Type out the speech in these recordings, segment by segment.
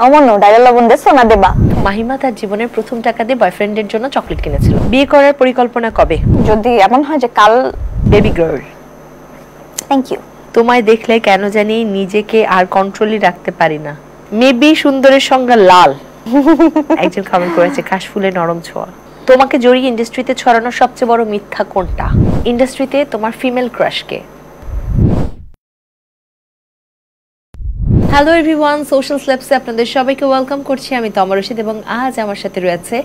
অমন ডাইরেক্ট লবণ দে সোনা দেবা। মাহিমা তার জীবনের প্রথম টাকা দিয়ে বয়ফ্রেন্ডের জন্য চকলেট কিনেছিল। বিয়ে করার পরিকল্পনা কবে? যদি এমন হয় যে কাল। Baby girl. Thank you. তোমায় দেখলে কেন জানি নিজেকে আর কন্ট্রোলই রাখতে পারি না। মেবি সুন্দরের সংজ্ঞা লাল। একজন কমেন্ট করেছে কাশফুলের নরম ছোঁয়া। তোমাকে জড়িয়ে ইন্ডাস্ট্রিতে ছড়ানো সবচেয়ে বড় মিথ্যা কোনটা? ইন্ডাস্ট্রিতে তোমার ফিমেল ক্রাশকে। হ্যালো এভরিওয়ান, সোশ্যাল স্ল্যাপসে আপনাদের সবাইকে ওয়েলকাম করছি। আমি তমা রশিদ এবং আজ আমার সাথে রয়েছে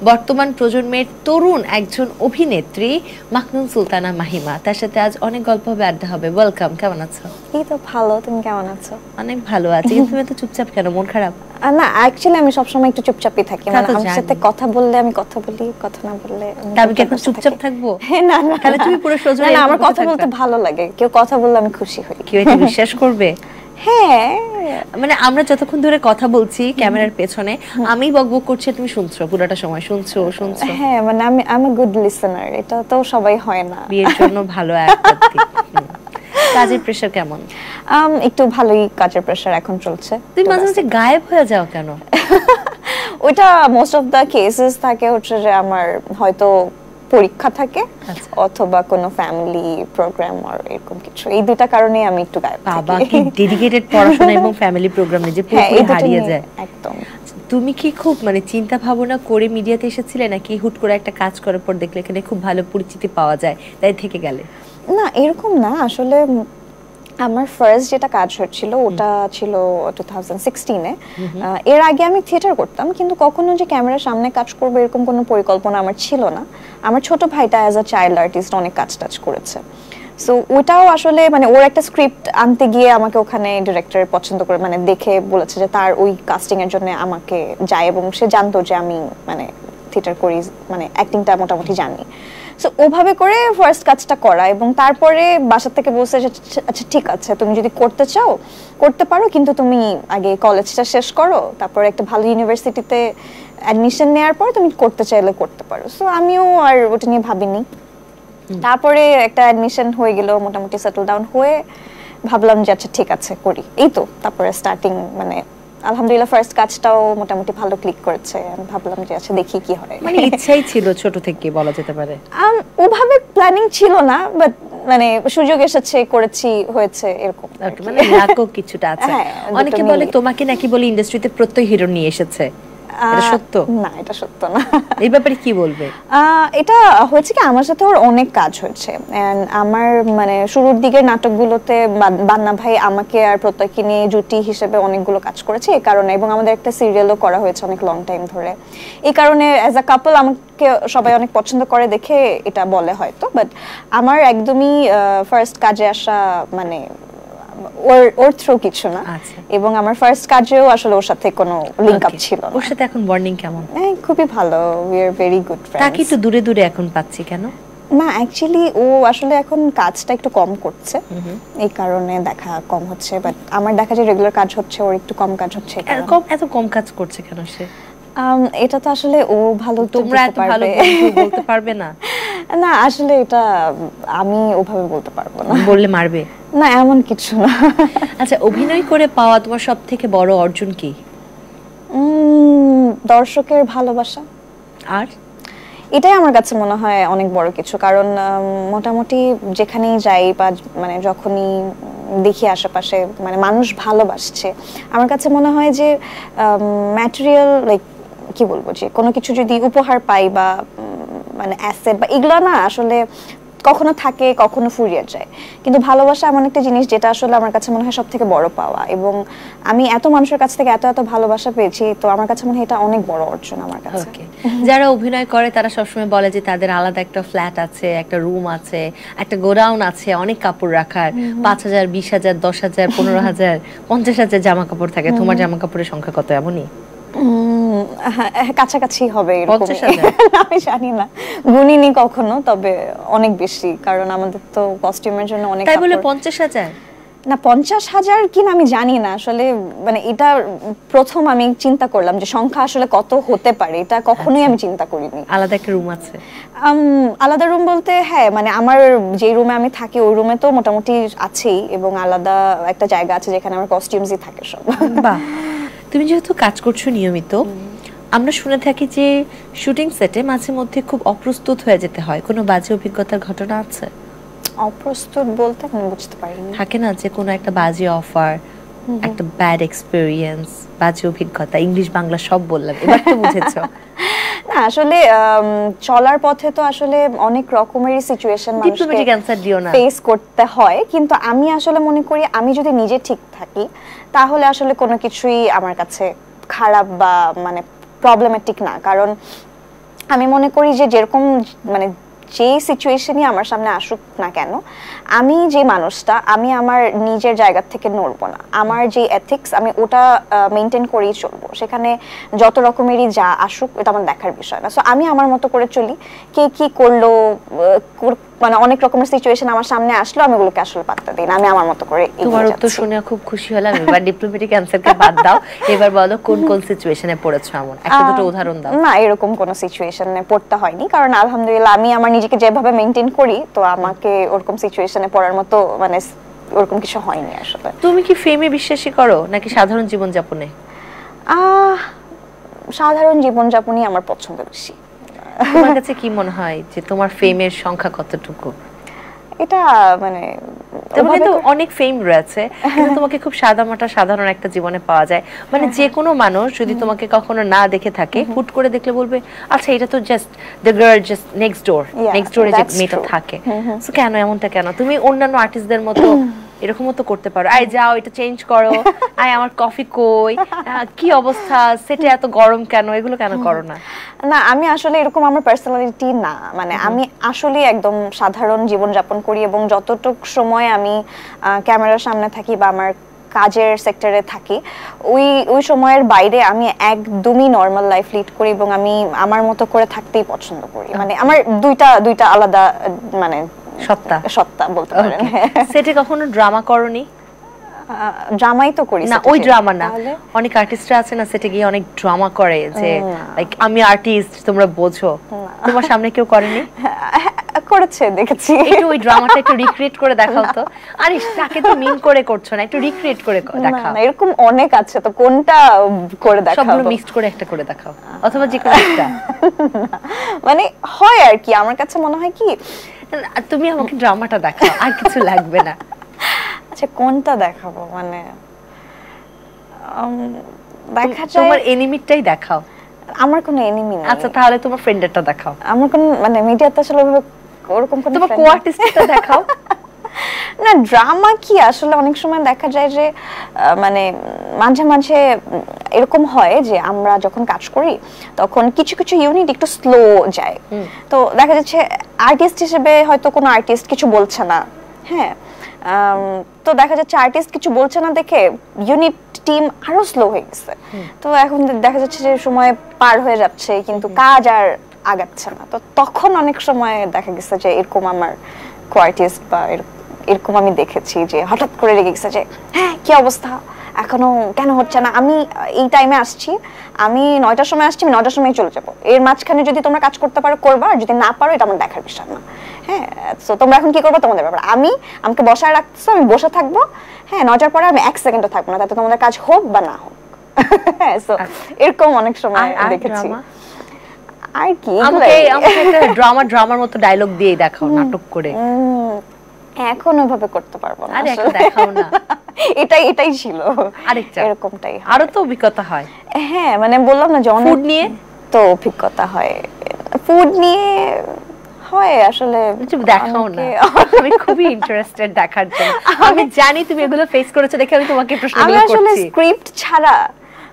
বর্তমান প্রজন্মের তরুণ একজন অভিনেত্রী মাকনুন সুলতানা মাহিমা। তার সাথে আজ অনেক গল্প হবে, আড্ডা হবে। ওয়েলকাম, কেমন আছো? এই তো ভালো, তুমি কেমন আছো? অনেক ভালো আছি। কিন্তু তুমি তো চুপচাপ কেন, মন খারাপ? না অ্যাকচুয়ালি আমি সবসময় একটু চুপচাপই থাকি। মানে আমার সাথে কথা বললে আমি কথা বলি, কথা না বললে আমি কি এখন চুপচাপ থাকবো? না না, তাহলে তুমি পুরো সোজা। না আমার কথা বলতে ভালো লাগে, কেউ কথা বললে আমি খুশি হই। কেউ এটা বিশ্বাস করবে? হ্যাঁ, মানে আমরা যতক্ষণ ধরে কথা বলছি ক্যামেরার পেছনে, আমি বকবক করছি, তুমি শুনছো পুরোটা সময়, শুনছো? হ্যাঁ, মানে আমি গুড লিসেনার, এটা তো সবাই হয় না। বিয়ের জন্য ভালো একটা দিক। কাজের প্রেসার কেমন? একটু ভালোই কাজের প্রেসার এখন চলছে। তুমি মাঝে মাঝে গায়েব হয়ে যাও কেন? ওইটা মোস্ট অফ দা কেসেস থাকে হচ্ছে যে আমার হয়তো পরীক্ষা থাকে অথবা কোনো ফ্যামিলি প্রোগ্রাম আর এরকম কিছু, এই দুটো কারণে আমি একটু গায়েব থাকি। বাবা কি ডেডিকেটেড পড়াশোনা এবং ফ্যামিলি প্রোগ্রামে যে পুরোপুরি হারিয়ে যায়। একদম। তুমি কি খুব মানে চিন্তা ভাবনা করে মিডিয়াতে এসেছিলে নাকি হুট করে একটা কাজ করার পর দেখলে এখানে খুব ভালো পরিচিতি পাওয়া যায় তাই থেকে গেলে? না এরকম না, আসলে আমার ফার্স্ট যেটা কাজ হচ্ছিল ওটা ছিল 2016-এ। এর আগে আমি থিয়েটার করতাম, কিন্তু কখনো যে ক্যামেরার সামনে কাজ করবো এরকম কোনো পরিকল্পনা আমার ছিল না। আমার ছোট ভাইটা অ্যাজ আ চাইল্ড আর্টিস্ট অনেক কাজ টাজ করেছে, সো ওটাও আসলে মানে ওর একটা স্ক্রিপ্ট আনতে গিয়ে আমাকে ওখানে ডিরেক্টর পছন্দ করে মানে দেখে বলেছে যে তার ওই কাস্টিং এর জন্য আমাকে যায়, এবং সে জানতো যে আমি মানে থিয়েটার করি, মানে অ্যাক্টিংটা মোটামুটি জানি। সো ওভাবে করে ফার্স্ট কাজটা করা, এবং তারপরে বাসা থেকে বলছে যে আচ্ছা ঠিক আছে তুমি যদি করতে চাও করতে পারো, কিন্তু তুমি আগে কলেজটা শেষ করো, তারপর একটা ভালো ইউনিভার্সিটিতে অ্যাডমিশন নেওয়ার পর তুমি করতে চাইলে করতে পারো। সো আমিও আর ওটা নিয়ে ভাবিনি। তারপরে একটা অ্যাডমিশন হয়ে গেল, মোটামুটি সেটেল ডাউন হয়ে ভাবলাম যে আচ্ছা ঠিক আছে করি। এই তো তারপরে স্টার্টিং মানে আলহামদুলিল্লাহ ফার্স্ট কাজটাও মোটামুটি ভালো ক্লিক করেছে। আমি ভাবলাম যে আচ্ছা দেখি কি হয়। মানে ইচ্ছাই ছিল ছোট থেকে বলা যেতে পারে? ওভাবে প্ল্যানিং ছিল না, বাট মানে সুযোগ এসেছে, করেছি, হয়েছে এরকম। মানে লাকও কিছুটা আছে। অনেকে বলে তোমাকে নাকি বলে ইন্ডাস্ট্রিতে প্রত্যয় হিরো নিয়ে এসেছে, এটা সত্য? না এটা সত্য না। এই ব্যাপারে কি বলবে? এটা হয়েছে কি আমার সাথে ওর অনেক কাজ হয়েছে। আমার মানে শুরুর দিকের নাটকগুলোতে বান্না ভাই আমাকে আর প্রত্যয়কে নিয়ে জুটি হিসেবে অনেকগুলো কাজ করেছে এই কারণে, এবং আমাদের একটা সিরিয়ালও করা হয়েছে অনেক লং টাইম ধরে। এই কারণে অ্যাজ আ কাপল আমাকে সবাই অনেক পছন্দ করে দেখে এটা বলে হয়তো, বাট আমার একদমই ফার্স্ট কাজে আসা মানে ওর থ্রু কিছু না। এবং আমার ফার্স্ট কাজেও আসলে ওর সাথে কোনো লিংক আপ ছিল না। ওর সাথে এখন বন্ডিং কেমন? খুবই ভালো, we are very good friends. তাকে একটু দূরে দূরে এখন পাচ্ছি কেন? না অ্যাকচুয়ালি ও আসলে এখন কাজটা একটু কম করছে, এই কারণে দেখা কম হচ্ছে। বাট আমার দেখা যায় রেগুলার কাজ হচ্ছে, ওর একটু কম কাজ হচ্ছে। এত কম কাজ করছে কেন সে? এটা তো আসলে ও ভালো তোমরা এত ভালো বলতে পারবে না। না আসলে এটা আমি ওভাবে বলতে পারবো না। বললে মারবে? না এমন কিছু না। আচ্ছা, অভিনয় করে পাওয়া তোমার সবথেকে বড় অর্জন কি? দর্শকের ভালোবাসা। আর এটাই আমার কাছে মনে হয় অনেক বড় কিছু, কারণ মোটামুটি যেখানেই যাই বা মানে যখনই দেখি আশেপাশে মানে মানুষ ভালোবাসছে, আমার কাছে মনে হয় যে ম্যাটেরিয়াল লাইক কি বলবো, যে কোনো কিছু যদি উপহার পাই বা মানে অ্যাসেট বা এগুলো না আসলে কখনো থাকে কখনো ফুরিয়ে যায়, কিন্তু ভালোবাসা এমন একটা জিনিস যেটা আসলে আমার কাছে মনে হয় সব থেকে বড় পাওয়া। এবং আমি এত মানুষের কাছ থেকে এত ভালোবাসা পেয়েছি, তো আমার কাছে মনে হয় এটা অনেক বড় অর্জন আমার কাছে। যারা অভিনয় করে তারা সবসময় বলে যে তাদের আলাদা একটা ফ্ল্যাট আছে, একটা রুম আছে, একটা গোডাউন আছে, অনেক কাপড় রাখার, 5,000, 20,000, 10,000, 15,000, 50,000 জামা কাপড় থাকে। তোমার জামা কাপড়ের সংখ্যা কত? এমনই কাছাকাছি হবে আমি জানি না, গুনিনি কখনো, তবে অনেক বেশি, কারণ আমাদের তো কস্টিউমের জন্য অনেক। তাই বলে 50,000 না 50,000 কিনা আমি জানি না আসলে, মানে এটা প্রথম আমি চিন্তা করলাম যে সংখ্যা আসলে কত হতে পারে, এটা কখনোই আমি চিন্তা করিনি। আলাদা একটা রুম আছে? আলাদা রুম বলতে হ্যাঁ, মানে আমার যে রুমে আমি থাকি ওই রুমে তো মোটামুটি আছেই, এবং আলাদা একটা জায়গা আছে যেখানে আমার কস্টিউমসই থাকে সব। বাহ, তুমি যেহেতু কাজ করছো নিয়মিত, আমরা শুনে থাকি যে শুটিং সেটে মাঝে মধ্যে খুব অপ্রস্তুত হয়ে যেতে হয়। কোনো বাজে অভিজ্ঞতার ঘটনা আছে? অপ্রস্তুত বলতে আমি বুঝতে পারিনি। থাকে না যে কোনো একটা বাজে অফার, একটা ব্যাড এক্সপেরিয়েন্স, বাজে অভিজ্ঞতা, ইংলিশ বাংলা সব বললাম, এবার তো বুঝেছো। না আসলে চলার পথে তো আসলে অনেক রকমেরই সিচুয়েশন ডিপ্লোম্যাটিক অ্যানসার দিও না। ফেস করতে হয়, কিন্তু আমি আসলে মনে করি আমি যদি নিজে ঠিক থাকি তাহলে আসলে কোনো কিছুই আমার কাছে খারাপ বা মানে প্রবলেমেটিক না। কারণ আমি মনে করি যে যেরকম মানে যে সিচুয়েশনই আমার সামনে আসুক না কেন, আমি যে মানুষটা, আমি আমার নিজের জায়গা থেকে নড়বো না। আমার যে এথিক্স আমি ওটা মেনটেন করেই চলবো। সেখানে যত রকমেরই যা আসুক এটা আমার দেখার বিষয় না। সো আমি আমার মতো করে চলি। কে কি করলো, মানে অনেক রকমের সিচুয়েশন আমার সামনে আসলো, আমি ওগুলোকে আসলে পাত্তা দিই না, আমি আমার মতো করে এগিয়ে তোমার উত্তর যাচ্ছি। শুনে খুব খুশি হলাম। এবার ডিপ্লোম্যাটিক অ্যানসারকে বাদ দাও, এবার বলো কোন কোন সিচুয়েশনে পড়েছো, এমন একটা দুটো উদাহরণ দাও। না এরকম কোনো সিচুয়েশনে পড়তে হয়নি, কারণ আলহামদুলিল্লাহ আমি আমার নিজেকে যেভাবে মেনটেন করি, তো আমাকে ওরকম সিচুয়েশনে পড়ার মতো মানে ওরকম কিছু হয়নি আসলে। তুমি কি ফেমে বিশ্বাসী করো নাকি সাধারণ জীবনযাপনে? সাধারণ জীবনযাপনই আমার পছন্দ বেশি। তোমার কাছে কি মনে হয় যে তোমার ফেমের সংখ্যা কতটুকু? এটা মানে তোমার তো অনেক ফেম রয়েছে, কিন্তু তোমাকে খুব সাদামাটা সাধারণ একটা জীবনে পাওয়া যায়। মানে যে কোনো মানুষ যদি তোমাকে কখনো না দেখে থাকে, হুট করে দেখলে বলবে আচ্ছা এটা তো just the girl just next ডোরে যে মেয়েটা থাকে। সো কেন এমনটা কেন? তুমি অন্যান্য আর্টিস্টদের মতো এরকমও তো করতে পারো, আয় যাও এটা চেঞ্জ করো, আয় আমার কফি কই, কি অবস্থা, সেটা এত গরম কেন, এগুলো কেন করো না? না আমি আসলে এরকম আমার পার্সোনালিটি না, মানে আমি আসলে একদম সাধারণ জীবনযাপন করি, এবং যতটুকু সময় আমি ক্যামেরার সামনে থাকি বা আমার কাজের সেক্টরে থাকি, ওই সময়ের বাইরে আমি একদমই নর্মাল লাইফ লিড করি, এবং আমি আমার মতো করে থাকতেই পছন্দ করি। মানে আমার দুইটা আলাদা মানে সত্তা বলতে পারেন। সেটে কখনো ড্রামা করনি? ড্রামাই তো করি না, ওই ড্রামা না, অনেক আর্টিস্টরা আছে না সেটে গিয়ে অনেক ড্রামা করে যে লাইক আমি আর্টিস্ট তোমরা বোঝো। তোমার সামনে কেউ করেনি? করেছে, দেখেছি। একটু ওই ড্রামাটা একটু রিক্রিয়েট করে দেখাও তো। আরে তাকে তো মিন করে করছো না, একটু রিক্রিয়েট করে দেখাও। না এরকম অনেক আছে, তো কোনটা করে দেখাবো? সবগুলো মিক্সড করে একটা করে দেখাও, অথবা যে কোনো একটা। মানে হয় আর কি, আমার কাছে মনে হয় কি তুমি আমাকে ড্রামাটা দেখাও, আর কিছু লাগবে না। আচ্ছা কোনটা দেখাবো? মানে দেখা যায় তোমার এনিমিটাই দেখাও। আমার কোনো এনিমি নেই। আচ্ছা তাহলে তোমার ফ্রেন্ডেরটা দেখাও। আমার কোনো মানে মিডিয়াতে আসলে ওরকম কোনো তোমার কো আর্টিস্টটা দেখাও। না ড্রামা কি আসলে অনেক সময় দেখা যায় যে মানে মাঝে মাঝে এরকম হয় যে আমরা যখন কাজ করি তখন কিছু কিছু ইউনিট একটু স্লো যায়, তো দেখা যাচ্ছে আর্টিস্ট হিসেবে হয়তো কোনো আর্টিস্ট কিছু বলছে না, হ্যাঁ, তো দেখা যাচ্ছে আর্টিস্ট কিছু বলছে না দেখে ইউনিট টিম আরো স্লো হয়ে গেছে। তো এখন দেখা যাচ্ছে যে সময় পার হয়ে যাচ্ছে কিন্তু কাজ আর আগাচ্ছে না, তো তখন অনেক সময় দেখা গেছে যে এরকম আমার কো আর্টিস্ট বা এরকম আমি দেখেছি যে হঠাৎ করে রেগে গেছে যে হ্যাঁ কি অবস্থা, এখনো কেন হচ্ছে না, আমি এই টাইমে আসছি, আমি 9টার সময় আসছি, আমি 9টার সময় চলে যাবো, এর মাঝখানে যদি তোমরা কাজ করতে পারো করবা, আর যদি না পারো এটা আমার দেখার বিষয় না। হ্যাঁ, তো তোমরা এখন কি করবে তোমাদের ব্যাপার, আমাকে বসায় রাখছো, আমি বসে থাকবো, হ্যাঁ 9টার পরে আমি 1 সেকেন্ডও থাকবো না, তাতে তোমাদের কাজ হোক বা না হোক। হ্যাঁ, সো এরকম অনেক সময় দেখেছি। আর কি আমাকে একটা ড্রামার মতো ডায়লগ দিয়ে দেখাও নাটক করে। এখন ওইভাবে করতে পারবো না, আরে একটা দেখাও না। এটাই ছিল, আরেকটা এরকমটাই আরো তো অভিজ্ঞতা হয়। হ্যাঁ মানে বললাম না যে ফুড নিয়ে তো অভিজ্ঞতা হয়, ফুড নিয়ে হয় আসলে। দেখাও না, আমি খুবই ইন্টারেস্টেড দেখার জন্য। আমি জানি তুমি এগুলো ফেস করেছো দেখে আমি তোমাকে প্রশ্নগুলো করছি। আমি আসলে স্ক্রিপ্ট ছাড়া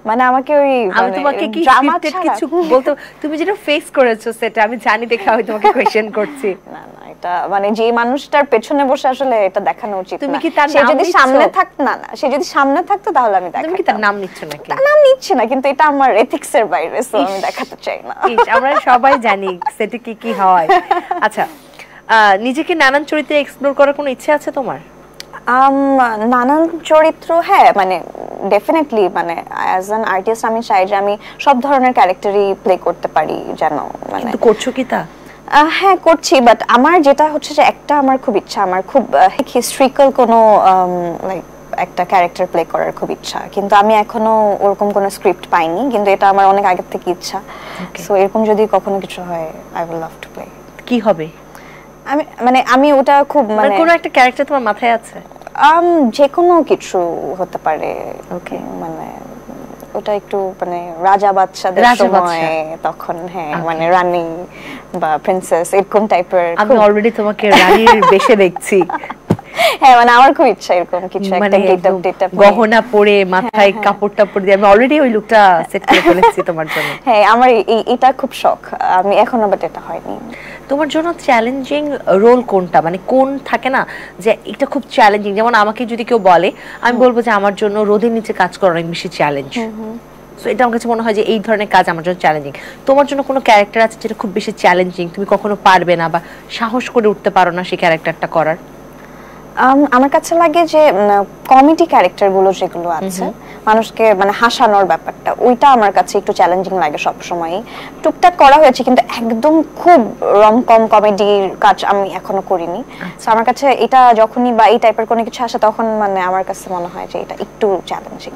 মানে আমাকে ওই আমি তোমাকে কি স্ক্রিপ্টেড কিছু বলতে, তুমি যেটা ফেস করেছো সেটা আমি জানি দেখে আমি তোমাকে কোশ্চেন করছি। না না, এটা মানে যে মানুষটার পেছনে বসে আসলে এটা দেখানো উচিত না। তুমি কি তার নাম যদি সামনে থাকতো, না না, সে যদি সামনে থাকতো তাহলে আমি দেখাতাম। তুমি কি তার নাম নিচ্ছ নাকি? নাম নিচ্ছি না, কিন্তু এটা আমার এথিক্স এর বাইরে, সো আমি দেখাতে চাই না। আমরা সবাই জানি সেটা কি হয়। আচ্ছা, নিজেকে নানান চরিত্রে এক্সপ্লোর করার কোনো ইচ্ছে আছে তোমার? নানান চরিত্র, হ্যাঁ মানে ডেফিনেটলি, মানে অ্যাজ অ্যান আর্টিস্ট আমি চাই যে আমি সব ধরনের ক্যারেক্টারই প্লে করতে পারি যেন। মানে কিন্তু করছো কি তা? হ্যাঁ করছি, বাট আমার যেটা হচ্ছে যে একটা আমার খুব ইচ্ছা, আমার খুব হিস্ট্রিক্যাল কোনো লাইক একটা ক্যারেক্টার প্লে করার খুব ইচ্ছা, কিন্তু আমি এখনো ওরকম কোনো স্ক্রিপ্ট পাইনি, কিন্তু এটা আমার অনেক আগের থেকে ইচ্ছা। সো এরকম যদি কখনো কিছু হয়, I will love to play. কি হবে? আমি ওটা খুব মানে কোনো একটা ক্যারেক্টার তোমার মাথায় আছে? যে কোনো কিছু হতে পারে। ওকে, মানে ওটা একটু মানে রাজা বাদশাদের সময়, তখন হ্যাঁ মানে রানী বা প্রিন্সেস এরকম টাইপের। আমি অলরেডি তোমাকে রানীর বেশে দেখছি। হ্যাঁ মানে আমার খুব ইচ্ছা এরকম কিছু একটা গেটআপ গহনা পরে মাথায় কাপড় টাপড় দিয়ে, আমি অলরেডি ওই লুকটা সেট করে ফেলেছি তোমার জন্য। হ্যাঁ আমার এটা খুব শখ, আমি এখনো বাট এটা হয়নি। তোমার জন্য চ্যালেঞ্জিং রোল কোনটা, মানে কোন থাকে না যে এটা খুব চ্যালেঞ্জিং? যেমন আমাকে যদি কেউ বলে, আমি বলবো যে আমার জন্য রোদের নিচে কাজ করা অনেক বেশি চ্যালেঞ্জ। সো এটা আমার কাছে মনে হয় যে এই ধরনের কাজ আমার জন্য চ্যালেঞ্জিং। তোমার জন্য কোনো ক্যারেক্টার আছে যেটা খুব বেশি চ্যালেঞ্জিং, তুমি কখনো পারবে না বা সাহস করে উঠতে পারো না সেই ক্যারেক্টারটা করার? আমার কাছে লাগে যে কমেডি ক্যারেক্টার গুলো যেগুলো আছে, মানুষকে মানে হাসানোর ব্যাপারটা, ওইটা আমার কাছে একটু চ্যালেঞ্জিং লাগে সব সময়। টুকটাক করা হয়েছে, কিন্তু একদম খুব রমকম কমেডির কাজ আমি এখনো করিনি। তো আমার কাছে এটা যখনই বা এই টাইপের কোনো কিছু আসে, তখন মানে আমার কাছে মনে হয় যে এটা একটু চ্যালেঞ্জিং।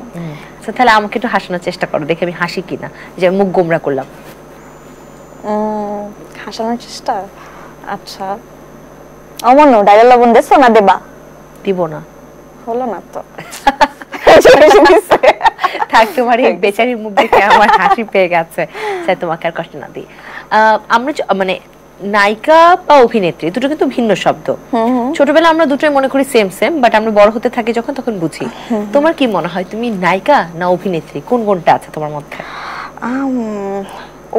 তাহলে আমাকে একটু হাসানোর চেষ্টা করো, দেখে আমি হাসি কিনা, যে মুখ গোমরা করলাম। হাসানোর চেষ্টা? আচ্ছা, অমন ডায়লগ লবণ দেছো না দেবা? দিব না। হলো না তো। থাক, তোমার এই বেচারির মুখ দেখে আমার হাসি পেয়ে গেছে, তাই তোমাকে আর কষ্ট না দিই। আমরা মানে নায়িকা বা অভিনেত্রী দুটো কিন্তু ভিন্ন শব্দ। ছোটবেলা আমরা দুটোই মনে করি সেম সেম, বাট আমরা বড় হতে থাকি যখন, তখন বুঝি। তোমার কি মনে হয়, তুমি নায়িকা না অভিনেত্রী, কোন কোনটা আছে তোমার মধ্যে?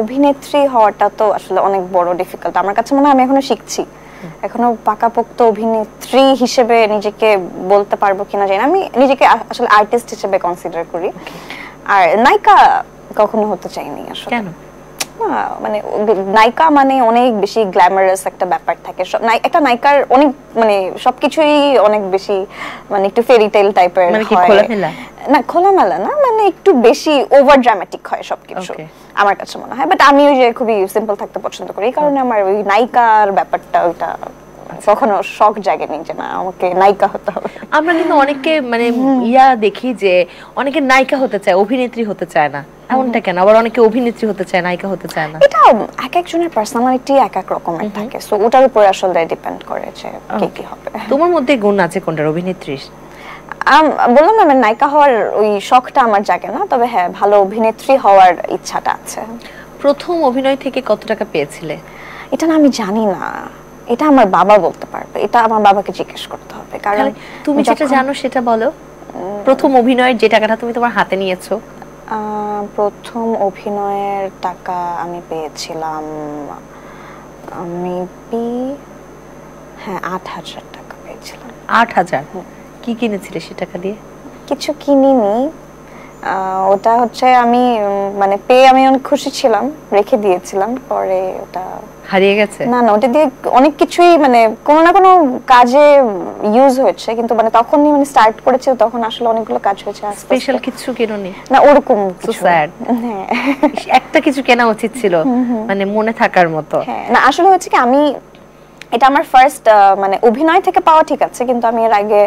অভিনেত্রী হওয়াটা তো আসলে অনেক বড় ডিফিকাল্ট। আমার কাছে মনে হয় আমি এখনো শিখছি, এখনো পাকাপোক্ত অভিনেত্রী হিসেবে নিজেকে বলতে পারবো কিনা জানি না। আমি নিজেকে আসলে আর্টিস্ট হিসেবে কনসিডার করি, আর নায়িকা কখনো হতে চাইনি আসলে। কেন? মানে নায়িকা মানে অনেক বেশি গ্ল্যামারাস একটা ব্যাপার থাকে, একটা নায়িকার অনেক মানে সবকিছুই অনেক বেশি মানে একটু ফেরি টেল টাইপের হয়। না খোলামেলা না, মানে একটু বেশি ওভার ড্রামাটিক হয় সবকিছু আমার কাছে মনে হয়। বাট আমি ওই যে খুবই সিম্পল থাকতে পছন্দ করি, এই কারণে আমার ওই নায়িকার ব্যাপারটা ওইটা কখনো শখ জাগেনি যে না আমাকে নায়িকা হতে হবে। আমরা কিন্তু অনেকে মানে দেখি যে অনেকে নায়িকা হতে চায়, অভিনেত্রী হতে চায় না, এমনটা কেন? আবার অনেকে অভিনেত্রী হতে চায়, নায়িকা হতে চায় না। এটা এক একজনের পার্সোনালিটি এক এক রকমের থাকে, সো ওটার উপর আসলে ডিপেন্ড করে যে কে কি হবে। তোমার মধ্যে গুণ আছে কোনটার, অভিনেত্রীর? বললাম না, আমার নায়িকা হওয়ার ওই শখটা আমার জাগে না, তবে হ্যাঁ ভালো অভিনেত্রী হওয়ার ইচ্ছাটা আছে। প্রথম অভিনয় থেকে কত টাকা পেয়েছিলে? এটা না আমি জানি না, এটা আমার বাবা বলতে পারবে, এটা আমার বাবাকে জিজ্ঞেস করতে হবে। কারণ তুমি যেটা জানো সেটা বলো। প্রথম অভিনয়ের যে টাকাটা তুমি তোমার হাতে নিয়েছো? প্রথম অভিনয়ের টাকা আমি পেয়েছিলাম মেবি ৮,০০০ টাকা পেয়েছিলাম। ৮,০০০? কি কিনেছিলে সে টাকা দিয়ে? কিছু কিনিনি, ওটা হচ্ছে আমি মানে পেয়ে আমি অনেক খুশি ছিলাম, রেখে দিয়েছিলাম, পরে ওটা হারিয়ে গেছে। না না, ওটা দিয়ে অনেক কিছুই মানে কোনো না কোনো কাজে ইউজ হয়েছে, কিন্তু মানে তখনই মানে স্টার্ট করেছে, তখন আসলে অনেকগুলো কাজ হয়েছে। স্পেশাল কিছু কিনোনি? না ওরকম সো স্যাড। হ্যাঁ, একটা কিছু কেনা উচিত ছিল, মানে মনে থাকার মতো। হ্যাঁ না, আসলে হচ্ছে কি আমি এটা আমার ফার্স্ট মানে অভিনয় থেকে পাওয়া ঠিক আছে, কিন্তু আমি এর আগে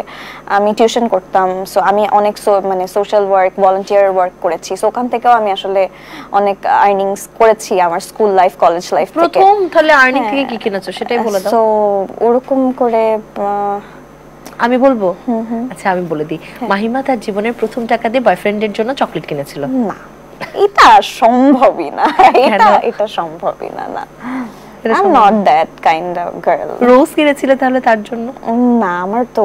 আমি টিউশন করতাম, সো আমি অনেক মানে সোশ্যাল ওয়ার্ক, ভলান্টিয়ার ওয়ার্ক করেছি, সো ওখান থেকেও আমি আসলে অনেক আর্নিংস করেছি আমার স্কুল লাইফ, কলেজ লাইফ থেকে। প্রথম তাহলে আর্নিং থেকে কি কিনেছো সেটাই বলে দাও। সো ওরকম করে আমি বলবো? আচ্ছা আমি বলে দিই, মাহিমা তার জীবনের প্রথম টাকা দিয়ে বয়ফ্রেন্ডের জন্য চকলেট কিনেছিল। না, এটা সম্ভবই না, এটা সম্ভবই না। না, I'm not that kind of girl. রোজ কিনেছিলে তাহলে তার জন্য? না, আমার তো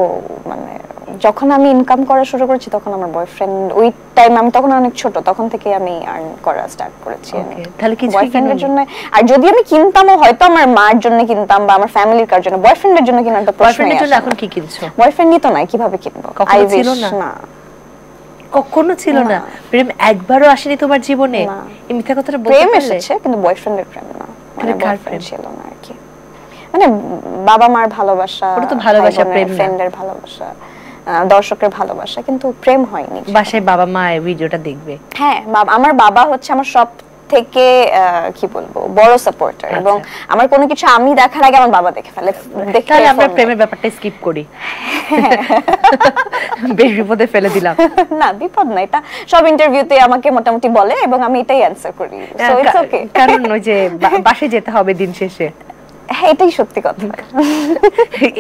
মানে যখন আমি ইনকাম করা শুরু করেছি তখন আমার বয়ফ্রেন্ড, ওই টাইম আমি তখন অনেক ছোট, তখন থেকে আমি আর্ন করা স্টার্ট করেছি। তাহলে কিছু বয়ফ্রেন্ডের জন্য, আর যদি আমি কিনতামও হয়তো আমার মার জন্য কিনতাম বা আমার ফ্যামিলির কার জন্য, বয়ফ্রেন্ডের জন্য কিনার তো প্রশ্নই আসে না। এখন কি কিনছো? বয়ফ্রেন্ডই তো নাই, কিভাবে কিনবো? কখনো ছিল না? কখনো ছিল না? প্রেম একবারও আসেনি তোমার জীবনে? এই মিথ্যা কথাটা বলতে প্রেম এসেছে, কিন্তু বয়ফ্রেন্ডের প্রেম না, মানে বয়ফ্রেন্ড ছিল না আর কি। মানে বাবা মার ভালোবাসা, ওটা তো ভালোবাসা, প্রেম না। ফ্রেন্ডের ভালোবাসা, দর্শকের ভালোবাসা, কিন্তু প্রেম হয়নি। বাসায় বাবা মা এই ভিডিওটা দেখবে? হ্যাঁ, আমার বাবা হচ্ছে আমার সব থেকে কি বলবো বড় সাপোর্টার, এবং আমার কোনো কিছু আমি দেখার আগে আমার বাবা দেখে ফেলে। তাহলে আমরা প্রেমের ব্যাপারটা স্কিপ করি। বেশ বিপদে ফেলে দিলাম। না বিপদ না, এটা সব ইন্টারভিউতে আমাকে মোটামুটি বলে এবং আমি এটাই অ্যানসার করি, সো ইটস ওকে। কারণ ওই যে বাসে যেতে হবে দিন শেষে। হ্যাঁ এটাই সত্যি কথা।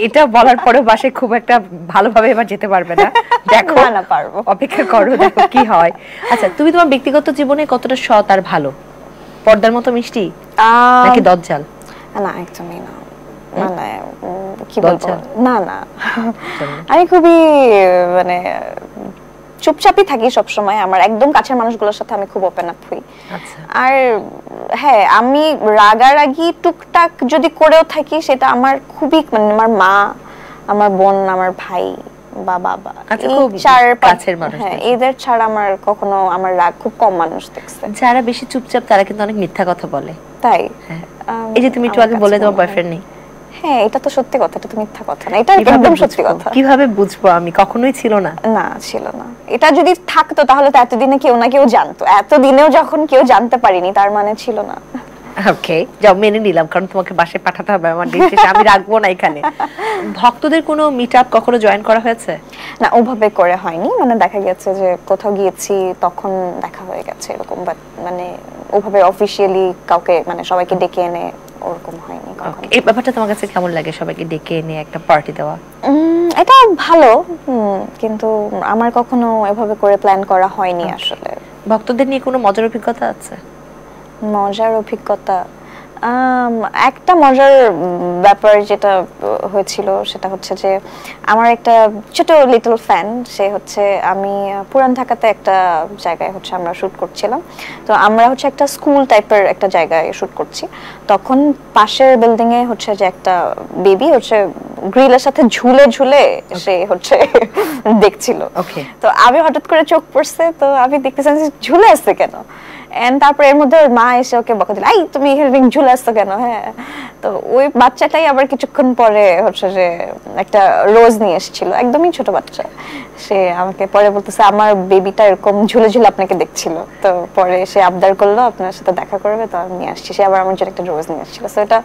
এটা বলার পরেও বাসে খুব একটা ভালোভাবে এবার যেতে পারবে না, দেখো না পারবো, অপেক্ষা করো দেখো কি হয়। আচ্ছা তুমি তোমার ব্যক্তিগত জীবনে কতটা সৎ আর ভালো? পর্দার মতো মিষ্টি নাকি দজ্জাল? না একদমই না, মানে কি বলবো, না না আমি খুবই মানে চুপচাপই থাকি সব সময়, আমার একদম কাছের মানুষগুলোর সাথে আমি খুব ওপেন আপ হই। আর হ্যাঁ আমি রাগারাগি টুকটাক যদি করেও থাকি সেটা আমার খুবই মানে আমার মা, আমার বোন, আমার ভাই বা বাবা, খুব কাছের মানুষ, হ্যাঁ এদের ছাড়া আমার কখনো আমার রাগ খুব কম মানুষ দেখছে। যারা বেশি চুপচাপ তারা কিন্তু অনেক মিথ্যা কথা বলে। তাই এই যে তুমি একটু আগে বলে তোমার বয়ফ্রেন্ড নেই, হ্যাঁ এটা তো সত্যি কথা, এটা তো মিথ্যা কথা না, এটা একদম সত্যি কথা। কিভাবে বুঝবো আমি? কখনোই ছিল না। না ছিল না, এটা যদি থাকতো তাহলে তো এতদিনে কেউ না কেউ জানতো, এতদিনেও যখন কেউ জানতে পারিনি তার মানে ছিল না। ওকে যাও মেনে নিলাম, কারণ তোমাকে বাসায় পাঠাতে হবে আমার দিন শেষে, আমি রাখবো না এখানে। ভক্তদের কোনো মিটআপ কখনো জয়েন করা হয়েছে? না ওভাবে করে হয়নি, মানে দেখা গেছে যে কোথাও গিয়েছি তখন দেখা হয়ে গেছে এরকম, বাট মানে ওভাবে অফিশিয়ালি কাউকে মানে সবাইকে ডেকে এনে ওরকম হয়নি কখনো। এই ব্যাপারটা তোমার কাছে কেমন লাগে, সবাইকে ডেকে এনে একটা পার্টি দেওয়া? এটা ভালো, কিন্তু আমার কখনো এভাবে করে প্ল্যান করা হয়নি আসলে। ভক্তদের নিয়ে কোনো মজার অভিজ্ঞতা আছে? মজার অভিজ্ঞতা, একটা মজার ব্যাপার যেটা হয়েছিল সেটা হচ্ছে যে আমার একটা ছোট লিটল ফ্যান, সে হচ্ছে আমি পুরান ঢাকাতে একটা জায়গায় হচ্ছে আমরা শুট করছিলাম, তো আমরা হচ্ছে একটা স্কুল টাইপের একটা জায়গায় শুট করছি, তখন পাশের বিল্ডিং এ হচ্ছে যে একটা বেবি হচ্ছে গ্রিলের সাথে ঝুলে ঝুলে সে হচ্ছে দেখছিল। তো আমি হঠাৎ করে চোখ পড়ছে, তো আমি দেখতেছি ঝুলে আসছে কেন, এন্ড তারপরে এর মধ্যে ওর মা এসে ওকে বকা দিল, এই তুমি এখানে ঝুলে আসছো কেন। হ্যাঁ তো ওই বাচ্চাটাই আবার কিছুক্ষণ পরে হচ্ছে যে একটা রোজ নিয়ে এসেছিল, একদমই ছোট বাচ্চা, সে আমাকে পরে বলতেছে আমার বেবিটা এরকম ঝুলে ঝুলে আপনাকে দেখছিল, তো পরে সে আবদার করলো আপনার সাথে দেখা করবে, তো আমি নিয়ে আসছি, সে আবার আমার জন্য একটা রোজ নিয়ে এসেছিল। সো এটা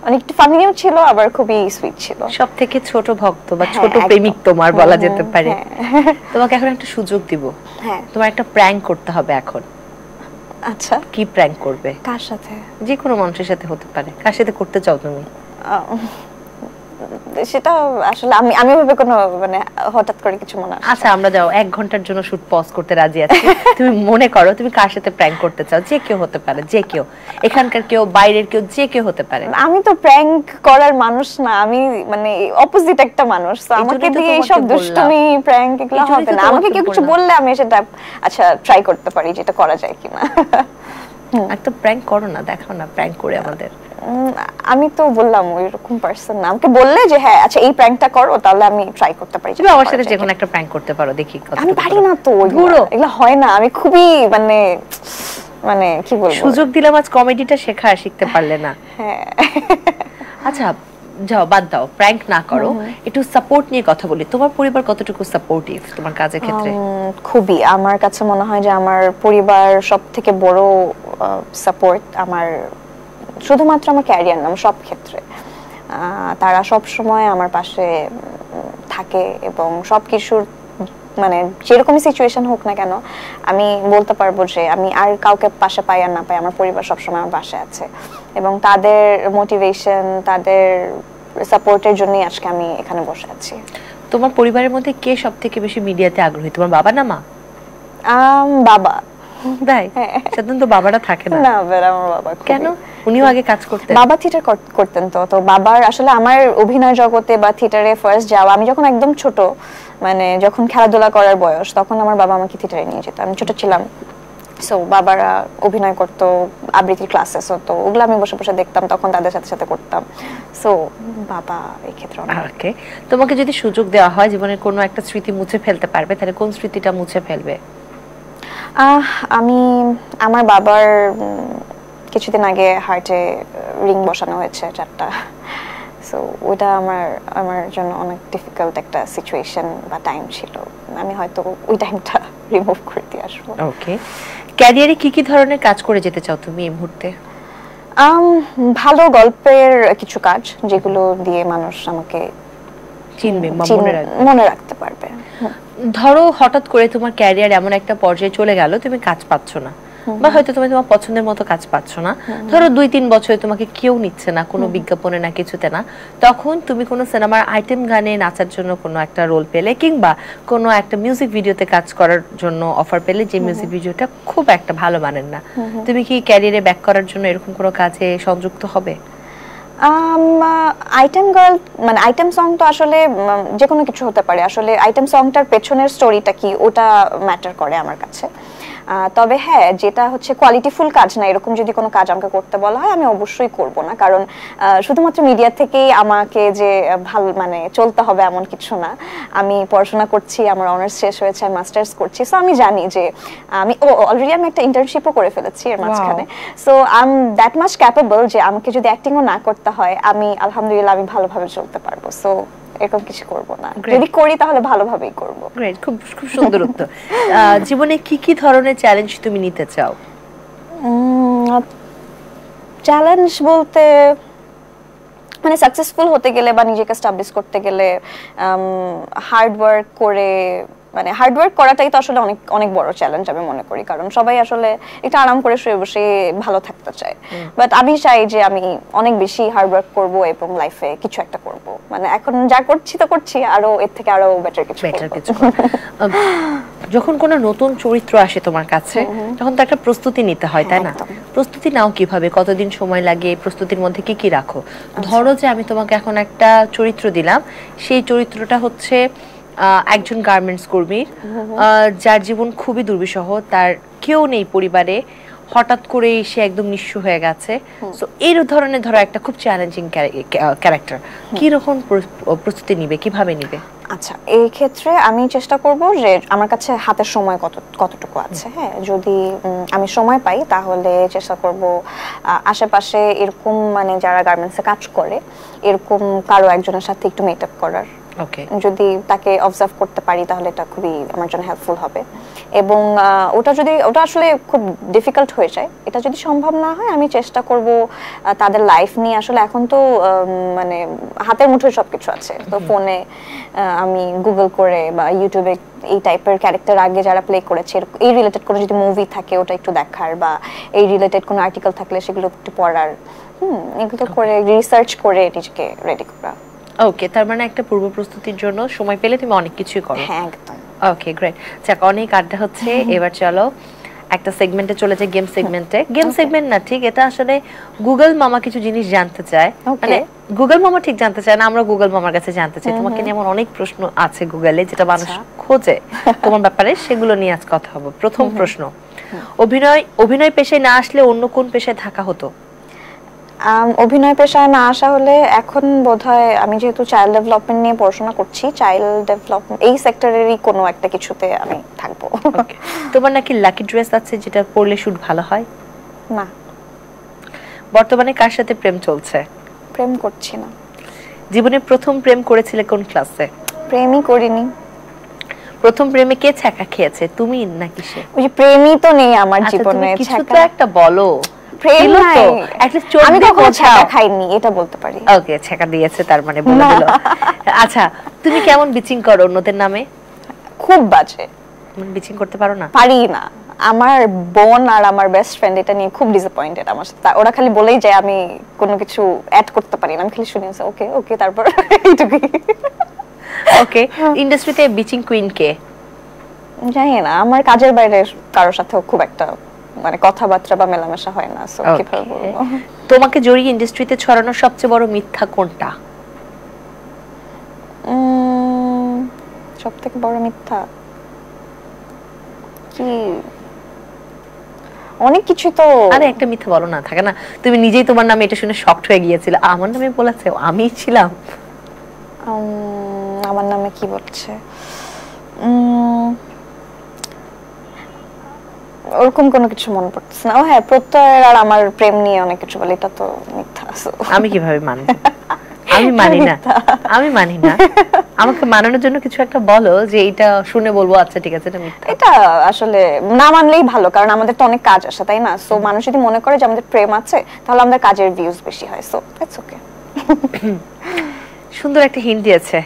অনেকটা ফানিও ছিল আবার খুবই সুইট ছিল। সব থেকে ছোট ভক্ত বা ছোট প্রেমিক তোমার বলা যেতে পারে। তোমাকে এখন একটা সুযোগ দিব, তোমার একটা প্র্যাঙ্ক করতে হবে এখন। আচ্ছা কি প্র্যাঙ্ক করবে? কার সাথে? যে কোনো মানুষের সাথে হতে পারে, কার সাথে করতে চাও তুমি? সেটা আসলে আমি ভাবে কোনো মানে হঠাৎ করে কিছু মনে আসে। আচ্ছা আমরা যাও 1 ঘন্টার জন্য শুট পজ করতে রাজি আছি, তুমি মনে করো তুমি কার সাথে প্র্যাঙ্ক করতে চাও, যে কেউ হতে পারে, যে কেউ, এখানকার কেউ, বাইরের কেউ, যে কেউ হতে পারে। আমি তো প্র্যাঙ্ক করার মানুষ না, আমি মানে অপোজিট একটা মানুষ, তো আমাকে দিয়ে এই সব দুষ্টুমি প্র্যাঙ্ক এগুলো হবে না। আমাকে কেউ কিছু বললে আমি সেটা আচ্ছা ট্রাই করতে পারি যেটা করা যায় কিনা। একটা প্র্যাঙ্ক করো না, দেখাও না প্র্যাঙ্ক করে আমাদের। আমি তো বললাম ওই রকম পারসন না, আমাকে বললে যে হ্যাঁ আচ্ছা এই প্র্যাঙ্কটা করো তাহলে আমি ট্রাই করতে পারি। তুমি আমার সাথে যে কোনো একটা প্র্যাঙ্ক করতে পারো, দেখি কত। আমি পারি না তো, এগুলো হয় না, আমি খুবই মানে মানে কি বলবো, সুযোগ দিলাম আজ কমেডিটা শিখতে পারলে না। হ্যাঁ আচ্ছা যাও বাদ দাও, প্র্যাঙ্ক না করো, একটু সাপোর্ট নিয়ে কথা বলি। তোমার পরিবার কতটুকু সাপোর্টিভ তোমার কাজের ক্ষেত্রে? খুবই, আমার কাছে মনে হয় যে আমার পরিবার সবথেকে বড় সাপোর্ট আমার, শুধুমাত্র আমার ক্যারিয়ার না, সব ক্ষেত্রে তারা সব সময় আমার পাশে থাকে এবং সবকিছুর মানে যেরকমই সিচুয়েশন হোক না কেন আমি বলতে পারবো যে আমি আর কাউকে পাশে পাই আর না পাই, আমার পরিবার সবসময় আমার পাশে আছে এবং তাদের মোটিভেশন, তাদের সাপোর্টের জন্যই আজকে আমি এখানে বসে আছি। তোমার পরিবারের মধ্যে কে সবথেকে বেশি মিডিয়াতে আগ্রহী, তোমার বাবা না মা? বাবা। তাই? সাধারণত বাবারা থাকে না। না বের আমার বাবা। কেন? উনিও আগে কাজ করতেন? বাবা থিয়েটার করতেন, তো বাবার আসলে আমার অভিনয় জগতে বা থিয়েটারে ফার্স্ট যাওয়া, আমি যখন একদম ছোট মানে যখন খেলাধুলা করার বয়স তখন আমার বাবা আমাকে থিয়েটারে নিয়ে যেত, আমি ছোট ছিলাম। সো বাবারা অভিনয় করতো, আবৃত্তির ক্লাসেস হতো, ওগুলো আমি বসে বসে দেখতাম, তখন তাদের সাথে সাথে করতাম। সো বাবা এই ক্ষেত্রে। ওকে, তোমাকে যদি সুযোগ দেওয়া হয় জীবনের কোনো একটা স্মৃতি মুছে ফেলতে পারবে, তাহলে কোন স্মৃতিটা মুছে ফেলবে? আমি আমার বাবার কিছুদিন আগে হার্টে রিং বসানো হয়েছে 4টা, সো ওইটা আমার জন্য অনেক ডিফিকাল্ট একটা সিচুয়েশন বা টাইম ছিল, আমি হয়তো ওই টাইমটা রিমুভ করে দিয়ে আসবো। ওকে, ক্যারিয়ারে কি কি ধরনের কাজ করে যেতে চাও তুমি এই মুহূর্তে? ভালো গল্পের কিছু কাজ যেগুলো দিয়ে মানুষ আমাকে চিনবে বা মনে রাখতে পারবে। ধরো হঠাৎ করে তোমার ক্যারিয়ার এমন একটা পর্যায়ে চলে গেল, তুমি কাজ পাচ্ছ না, বা হয়তো তুমি তোমার পছন্দের মতো কাজ পাচ্ছ না, ধরো 2-3 বছরে তোমাকে কেউ নিচ্ছে না, কোনো বিজ্ঞাপনে না, কিছুতে না, তখন তুমি কোনো সিনেমার আইটেম গানে নাচার জন্য কোনো একটা রোল পেলে, কিংবা কোনো একটা মিউজিক ভিডিওতে কাজ করার জন্য অফার পেলে, যে মিউজিক ভিডিওটা খুব একটা ভালো মানের না, তুমি কি ক্যারিয়ারে ব্যাক করার জন্য এরকম কোনো কাজে সংযুক্ত হবে? আইটেম গার্ল মানে আইটেম সং তো আসলে যে কোনো কিছু হতে পারে, আসলে আইটেম সংটার পেছনের স্টোরিটা কি ওটা ম্যাটার করে আমার কাছে। তবে হ্যাঁ, যেটা হচ্ছে কোয়ালিটিফুল কাজ না এরকম যদি কোনো কাজ আমাকে করতে বলা হয় আমি অবশ্যই করব না, কারণ শুধুমাত্র মিডিয়া থেকেই আমাকে যে ভালো মানে চলতে হবে এমন কিছু না। আমি পড়াশোনা করছি, আমার অনার্স শেষ হয়েছে, আমি মাস্টার্স করছি, সো আমি জানি যে আমি অলরেডি আমি একটা ইন্টার্নশিপও করে ফেলেছি এর মাঝখানে, so I am that much capable যে আমাকে যদি অ্যাক্টিংও না করতে হয় আমি আলহামদুলিল্লাহ আমি ভালোভাবে চলতে পারবো। সো এরকম কিছু করব না, যদি করি তাহলে ভালোভাবেই করব। গ্রেট, খুব খুব সুন্দর উত্তর। জীবনে কি কি ধরনের চ্যালেঞ্জ তুমি নিতে চাও? চ্যালেঞ্জ বলতে মানে সাকসেসফুল হতে গেলে বা নিজেকে স্টাবলিশ করতে গেলে হার্ড ওয়ার্ক করে, মানে হার্ড ওয়ার্ক করাটাই তো আসলে অনেক অনেক বড় চ্যালেঞ্জ আমি মনে করি, কারণ সবাই আসলে একটু আরাম করে শুয়ে বসে ভালো থাকতে চায়, বাট আমি চাই যে আমি অনেক বেশি হার্ড ওয়ার্ক করব এবং লাইফে কিছু একটা করব, মানে এখন যা করছি তো করছি, আরো এর থেকে আরো বেটার কিছু যখন কোনো নতুন চরিত্র আসে তোমার কাছে তখন তো একটা প্রস্তুতি নিতে হয়, তাই না? প্রস্তুতি নাও কিভাবে, কতদিন সময় লাগে, প্রস্তুতির মধ্যে কি কি রাখো? ধরো যে আমি তোমাকে এখন একটা চরিত্র দিলাম, সেই চরিত্রটা হচ্ছে একজন গার্মেন্টস কর্মীর, যার জীবন খুবই দুর্বিষহ, তার কেউ নেই পরিবারে, হঠাৎ করে সে একদম নিঃস্ব হয়ে গেছে, সো এই ধরনের ধরো একটা খুব চ্যালেঞ্জিং ক্যারেক্টার, কি রকম প্রস্তুতি নিবে, কিভাবে নিবে? আচ্ছা, এই ক্ষেত্রে আমি চেষ্টা করব যে আমার কাছে হাতের সময় কতটুকু আছে। হ্যাঁ, যদি আমি সময় পাই তাহলে চেষ্টা করব আশেপাশে এরকম মানে যারা গার্মেন্টসে কাজ করে এরকম কারো একজনের সাথে একটু মেট আপ করার। যদি তাকে অবজার্ভ করতে পারি তাহলে এটা খুবই আমার জন্য হেল্পফুল হবে। এবং ওটা আসলে খুব ডিফিকাল্ট হয়ে যায়, এটা যদি সম্ভব না হয় আমি চেষ্টা করব তাদের লাইফ নিয়ে, আসলে এখন তো মানে হাতের মুঠোয় সবকিছু আছে, তো ফোনে আমি গুগল করে বা ইউটিউবে এই টাইপের ক্যারেক্টার আগে যারা প্লে করেছে এই রিলেটেড কোনো যদি মুভি থাকে ওটা একটু দেখার, বা এই রিলেটেড কোনো আর্টিকেল থাকলে সেগুলো একটু পড়ার, এগুলো করে রিসার্চ করে নিজেকে রেডি করা। ওকে, তার মানে একটা পূর্ব প্রস্তুতির জন্য সময় পেলে তুমি অনেক কিছুই করো। হ্যাঁ, একদম। ওকে, গ্রেট। যাক, অনেক আড্ডা হচ্ছে, এবার চলো একটা সেগমেন্টে চলে যাই, গেম সেগমেন্টে। গেম সেগমেন্ট না ঠিক, এটা আসলে গুগল মামা কিছু জিনিস জানতে চায়, মানে গুগল মামা ঠিক জানতে চায় না, আমরা গুগল মামার কাছে জানতে চাই। তোমাকে নিয়ে এমন অনেক প্রশ্ন আছে গুগলে যেটা মানুষ খোঁজে তোমার ব্যাপারে, সেগুলো নিয়ে আজ কথা হবে। প্রথম প্রশ্ন, অভিনয় পেশায় না আসলে অন্য কোন পেশায় থাকা হতো? অভিনয় পেশায় না আসা হলে এখন বোধহয় আমি যেহেতু চাইল্ড ডেভেলপমেন্ট নিয়ে পড়াশোনা করছি, চাইল্ড ডেভেলপমেন্ট এই সেক্টরেরই কোনো একটা কিছুতে আমি থাকবো। তোমার নাকি লাকি ড্রেস আছে যেটা পরলে শুট ভালো হয়? না। বর্তমানে কার সাথে প্রেম চলছে? প্রেম করছি না। জীবনে প্রথম প্রেম করেছিলে কোন ক্লাসে? প্রেমই করিনি। প্রথম প্রেমে কে ছ্যাঁকা খেয়েছে, তুমি নাকি সে? ওই যে প্রেমই তো নেই আমার জীবনে। কিছু তো একটা বলো। প্রেম নাই, আমি কখনো ছ্যাঁকা খাইনি এটা বলতে পারি। ওকে, ছ্যাঁকা দিয়েছে তার মানে বলে দিল। আচ্ছা, তুমি কেমন বিচিং করো অন্যদের নামে? খুব বাজে। বিচিং করতে পারো না? পারি না। আমার বোন আর আমার বেস্ট ফ্রেন্ড এটা নিয়ে খুব ডিসঅ্যাপয়েন্টেড আমার সাথে, ওরা খালি বলেই যায় আমি কোনো কিছু অ্যাড করতে পারি না, আমি খালি শুনি ওকে ওকে তারপর এইটুকুই। ওকে, ইন্ডাস্ট্রিতে বিচিং কুইন কে? জানি না, আমার কাজের বাইরে কারোর সাথেও খুব একটা মানে কথাবার্তা বা মেলামেশা হয় না, সো কিভাবে বলবো। তোমাকে জড়িয়ে ইন্ডাস্ট্রিতে ছড়ানোর সবচেয়ে বড় মিথ্যা কোনটা? সবথেকে বড় মিথ্যা কি? অনেক কিছু তো। আরে একটা মিথ্যা বলো না, থাকে না তুমি নিজেই তোমার নামে এটা শুনে শকড হয়ে গিয়েছিল, আমার নামে বলেছে, আমি ছিলাম। আমার নামে কি বলছে? ওরকম কোনো কিছু মনে পড়তেছে না। ও হ্যাঁ, প্রত্যয়ের আর আমার প্রেম নিয়ে অনেক কিছু বলে, এটা তো মিথ্যা। আমি কিভাবে মানবো? আমি মানি না, আমি মানি না। আমাকে মানানোর জন্য কিছু একটা বলো যে এটা শুনে বলবো আচ্ছা ঠিক আছে এটা মিথ্যা। এটা আসলে না মানলেই ভালো, কারণ আমাদের তো অনেক কাজ আছে তাই না? সো মানুষ যদি মনে করে যে আমাদের প্রেম আছে, তাহলে আমাদের কাজের ভিউজ বেশি হয়, সো ইটস ওকে। সুন্দর একটা হিন্ট দিয়েছে,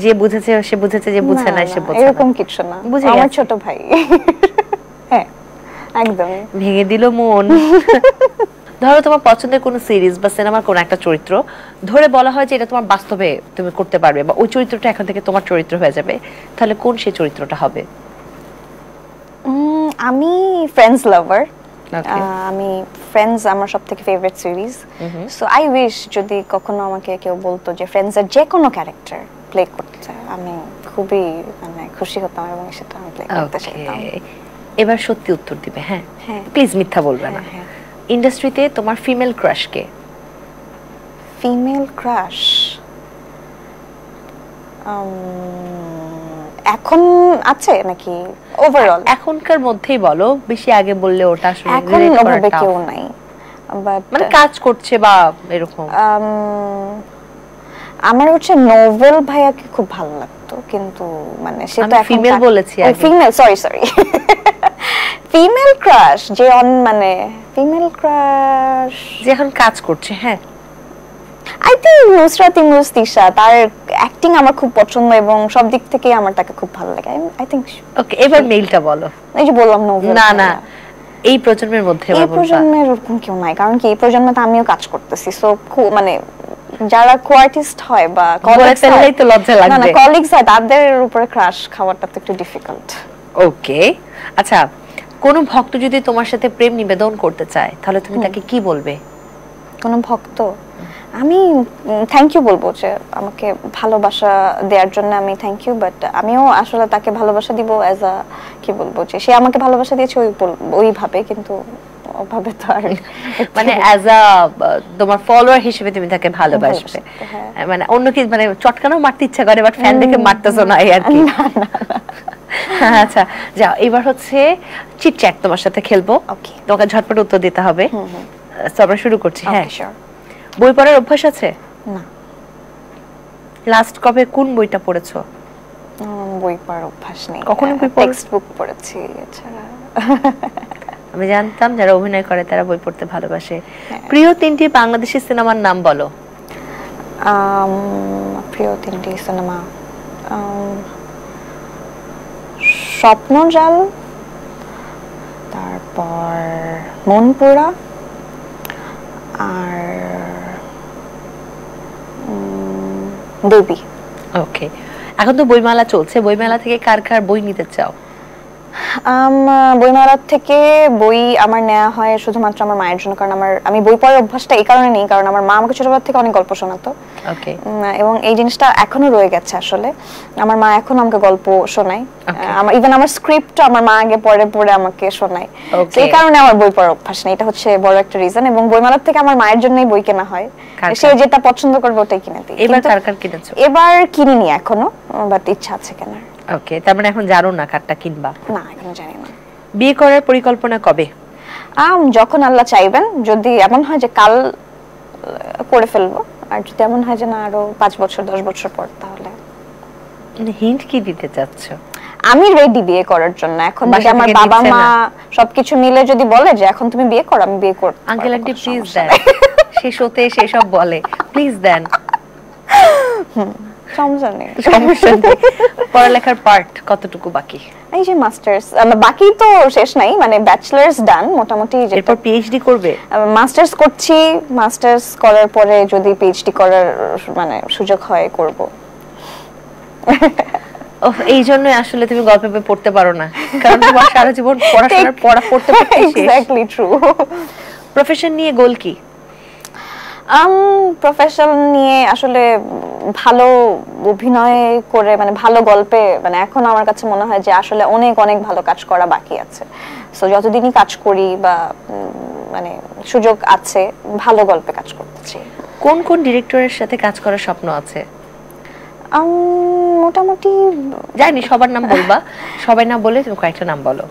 যে বুঝেছে সে বুঝেছে, যে বুঝে না সে বোঝে না, এরকম কিছু না, আমার ছোট ভাই। হ্যাঁ একদম ভেঙে দিল মন। ধরো তোমার পছন্দের কোনো সিরিজ বা সিনেমার কোনো একটা চরিত্র ধরে বলা হয় যে এটা তোমার বাস্তবে তুমি করতে পারবে, বা ওই চরিত্রটা এখন থেকে তোমার চরিত্র হয়ে যাবে, তাহলে কোন সেই চরিত্রটা হবে? আমি ফ্রেন্ডস লাভার। আমি ফ্রেন্ডস আমার সবথেকে favourite series. So I wish যদি কখনো আমাকে কেউ বলতো যে ফ্রেন্ডস এর যে কোনো ক্যারেক্টার প্লে করতে, আমি খুবই মানে খুশি হতাম এবং সেটা আমি প্লে করতে চাইতাম। এবার সত্যি উত্তর দিবে, হ্যাঁ প্লিজ মিথ্যা বলবে না। ইন্ডাস্ট্রিতে তোমার ফিমেল ক্রাশ কে? ফিমেল ক্রাশ এখন আছে নাকি ওভারঅল? এখনকার মধ্যেই বলো, বেশি আগে বললে ওটা আসলে এখন ওভাবে কেউ নাই, বাট মানে কাজ করছে বা এরকম। আমার হচ্ছে নোভেল ভাইয়াকে খুব ভালো লাগতো, কিন্তু মানে সেটা এখন ফিমেল বলেছি আগে। ফিমেল, সরি ফিমেল ক্রাশ যে মানে ফিমেল ক্রাশ যে এখন কাজ করছে, হ্যাঁ আই থিংক নুসরাত ইমরোজ তিশা, তার অ্যাক্টিং আমার খুব পছন্দ এবং সব দিক থেকে আমার তাকে খুব ভালো লাগে। আই থিংক ওকে, এবার মেইলটা বলো। এই যে বললাম নোভেল। না না, এই প্রজন্মের মধ্যে এই প্রজন্মের ওরকম কেউ নাই, কারণ কি এই প্রজন্মে তো আমিও কাজ করতেছি, সো মানে যারা কো-আর্টিস্ট হয় বা কলিগস হয়, তো লজ্জা লাগবে। না না কলিগস হয়, তাদের উপরে ক্রাশ খাওয়াটা তো একটু ডিফিকাল্ট। ওকে আচ্ছা, কোন ভক্ত যদি তোমার সাথে প্রেম নিবেদন করতে চায়, তাহলে তুমি তাকে কি বলবে? কোন ভক্ত, আমি থ্যাংক ইউ বলবো যে আমাকে ভালোবাসা দেওয়ার জন্য, আমি থ্যাংক ইউ, বাট আমিও আসলে তাকে ভালোবাসা দিব অ্যাজ আ, কি বলবো, যে সে আমাকে ভালোবাসা দিয়েছে ওইভাবে, কিন্তু ওভাবে তো আর মানে অ্যাজ আ তোমার ফলোয়ার হিসেবে তুমি তাকে ভালোবাসবে, মানে অন্য কি মানে চটকানো মারতে ইচ্ছা করে বাট ফ্যান দেখে মারতেছো না এই আর কি। আচ্ছা যাও, এবার হচ্ছে চিট চ্যাট তোমার সাথে খেলবো। ওকে, তোমাকে ঝটপট উত্তর দিতে হবে। তো আমরা শুরু করছি। হ্যাঁ শিওর। বই পড়ার অভ্যাস আছে? না। লাস্ট কবে কোন বইটা পড়েছো? বই পড়ার অভ্যাস নেই। কখনো বই টেক্সট বুক পড়েছি এছাড়া। আমি জানতাম যারা অভিনয় করে তারা বই পড়তে ভালোবাসে। প্রিয় তিনটি বাংলাদেশি সিনেমার নাম বলো। প্রিয় তিনটি সিনেমা, স্বপ্নজাল, তারপর মনপুরা, আর দেবী। ওকে, এখন তো বইমেলা চলছে, বইমেলা থেকে কার কার বই নিতে চাও? বইমেলা থেকে বই আমার নেওয়া হয় শুধুমাত্র আমার মায়ের জন্য, কারণ আমি বই পড়ার অভ্যাসটা এই কারণে নেই, কারণ আমার মা আমাকে ছোটবেলা থেকে অনেক গল্প শোনাতো। ওকে, এবং এই জিনিসটা এখনো রয়ে গেছে। আসলে আমার মা এখন আমাকে গল্প শোনায়, ইভেন আমার স্ক্রিপ্ট আমার মা আগে পড়ে পড়ে আমাকে শোনায়, এই কারণে আমার বই পড়ার অভ্যাস নেই। এটা হচ্ছে বড় একটা রিজন। এবং বইমেলা থেকে আমার মায়ের জন্যই বই কেনা হয়, সে যেটা পছন্দ করবে ওটাই কিনে দিই। এবার কার কার কিনেছো? এবার কিনিনি এখনো, বাট ইচ্ছা আছে কেনার। ওকে, তার মানে এখন জানো না কারটা কিনবা? না, এখনো জানি না। বিয়ে করার পরিকল্পনা কবে? যখন আল্লাহ চাইবেন। যদি এমন হয় যে কাল করে ফেলবো, আর যদি এমন হয় যে না আরো 5 বছর 10 বছর পর, তাহলে। হিন্ট কি দিতে চাচ্ছ? আমি রেডি বিয়ে করার জন্য। এখন যদি আমার বাবা মা সবকিছু মিলে যদি বলে যে এখন তুমি বিয়ে করো, আমি বিয়ে করব। আঙ্কেল আন্টি প্লিজ দেন, শেষ হতে সেসব বলে, প্লিজ দেন। সমস্যা নেই। পড়ালেখার পার্ট কতটুকু বাকি? এই যে মাস্টার্স, বাকি তো শেষ নাই, মানে ব্যাচেলার্স ডান মোটামুটি। এরপর পিএইচডি করবে? মাস্টার্স করছি, মাস্টার্স করার পরে যদি পিএইচডি করার মানে সুযোগ হয় করব। এই জন্যই আসলে তুমি গল্প বই পড়তে পারো না, কারণ তোমার সারা জীবন পড়াশোনার পড়তে পড়তে শেষ। Exactly true. প্রফেশন নিয়ে গোল কি? প্রফেশন নিয়ে আসলে ভালো অভিনয় করে, মানে ভালো গল্পে, মানে এখন আমার কাছে মনে হয় যে আসলে অনেক অনেক ভালো কাজ করা বাকি আছে। সো যতদিনই কাজ করি বা মানে সুযোগ আছে, ভালো গল্পে কাজ করতে চাই। কোন কোন ডিরেক্টরের সাথে কাজ করার স্বপ্ন আছে? মোটামুটি জানি সবার নাম বলবা, সবাই না বলে তুমি কয়েকটা নাম বলো।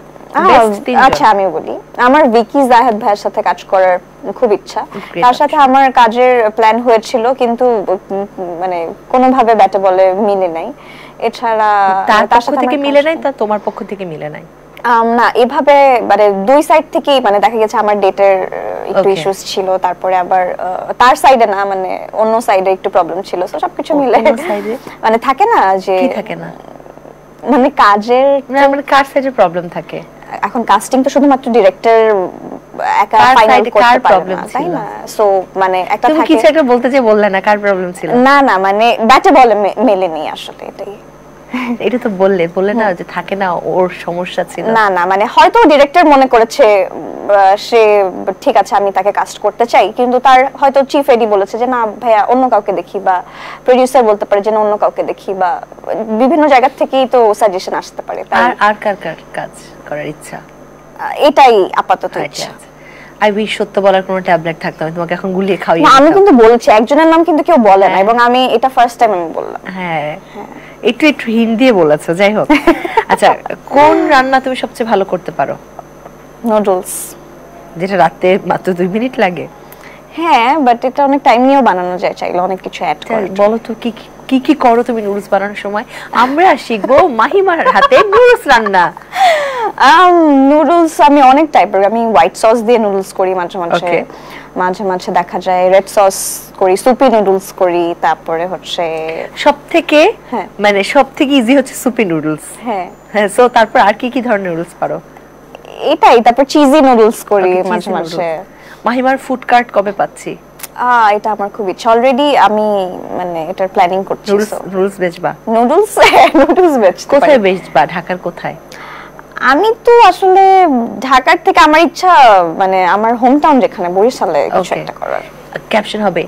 আচ্ছা আমি বলি, আমার ভিকি জাহেদ ভাইয়ের সাথে কাজ করার খুব ইচ্ছা। Great তার সাথে আমার কাজের প্ল্যান হয়েছিল, কিন্তু মানে কোনোভাবে ব্যাটে বলে মিলে নাই। এছাড়া তার পক্ষ থেকে মিলে নাই, তা তোমার পক্ষ থেকে মিলে নাই? না, এভাবে মানে দুই সাইড থেকেই, মানে দেখা গেছে আমার ডেটের একটু ইস্যুস ছিল, তারপরে আবার তার সাইডে না, মানে অন্য সাইডে একটু প্রবলেম ছিল, তো সবকিছু মিলে মানে থাকে না যে, কি থাকে না মানে কাজের, মানে কার সাইডে প্রবলেম থাকে? এখন কাস্টিং তো শুধুমাত্র ডিরেক্টর একা ফাইনাল করতে পারে না, তাই না? সো মানে একটা থাকে, তুমি কিছু একটা বলতে যে বললে না, কার প্রবলেম ছিল? না না, মানে ব্যাটে বলে মেলেনি আসলে, এটাই। এটা তো বললে না যে থাকে না, ওর সমস্যা ছিল। না না, মানে হয়তো ডিরেক্টর মনে করেছে সে ঠিক আছে, আমি তাকে কাস্ট করতে চাই, কিন্তু তার হয়তো চিফ এডি বলেছে যে না ভাইয়া অন্য কাউকে দেখি, বা প্রোডিউসার বলতে পারে যে না অন্য কাউকে দেখি, বা বিভিন্ন জায়গা থেকেই তো সাজেশন আসতে পারে। আর কার কাজ করার ইচ্ছা? এটাই আপাতত ইচ্ছা। আই উইশ সত্য বলার কোনো ট্যাবলেট থাকতো, আমি তোমাকে এখন গুলিয়ে খাওয়াই। না, আমি কিন্তু বলেছি, একজনের নাম কিন্তু কেউ বলে না, এবং আমি এটা ফার্স্ট টাইম আমি বললাম। হ্যাঁ, একটু হিন্ট দিয়ে বলেছো, যাই হোক। আচ্ছা, কোন রান্না তুমি সবচেয়ে ভালো করতে পারো? নুডলস। যেটা রাতে মাত্র 2 মিনিট লাগে? হ্যাঁ, বাট এটা অনেক টাইম নিয়েও বানানো যায়, চাইলে অনেক কিছু অ্যাড করে। বলো তো কি করো তুমি নুডলস বানানোর সময়? আমরা শিখবো মাহিমার হাতে নুডলস রান্না। নুডলস আমি অনেক টাইপের, আমি হোয়াইট সস দিয়ে নুডলস করি মাঝে মাঝে দেখা যায় রেড সস করি, সুপি নুডলস করি, তারপরে হচ্ছে সবথেকে মানে সবথেকে ইজি হচ্ছে সুপি নুডলস। হ্যাঁ, সো তারপর আর কি ধরনের নুডলস পারো? এটাই, তারপর চিজি নুডলস করি মাঝে মাঝে। মাহিমার ফুড কার্ট কবে পাচ্ছি? এটা আমার খুব ইচ্ছা, অলরেডি আমি মানে এটার প্ল্যানিং করছি। নুডলস বেচবা? নুডলস বেচতে পারি। কোথায় বেচবা? ঢাকার কোথায়? আমি তো আসলে ঢাকার থেকে আমার ইচ্ছা, মানে আমার হোম টাউন যেখানে, বরিশালে কিছু একটা করার। ক্যাপশন হবে,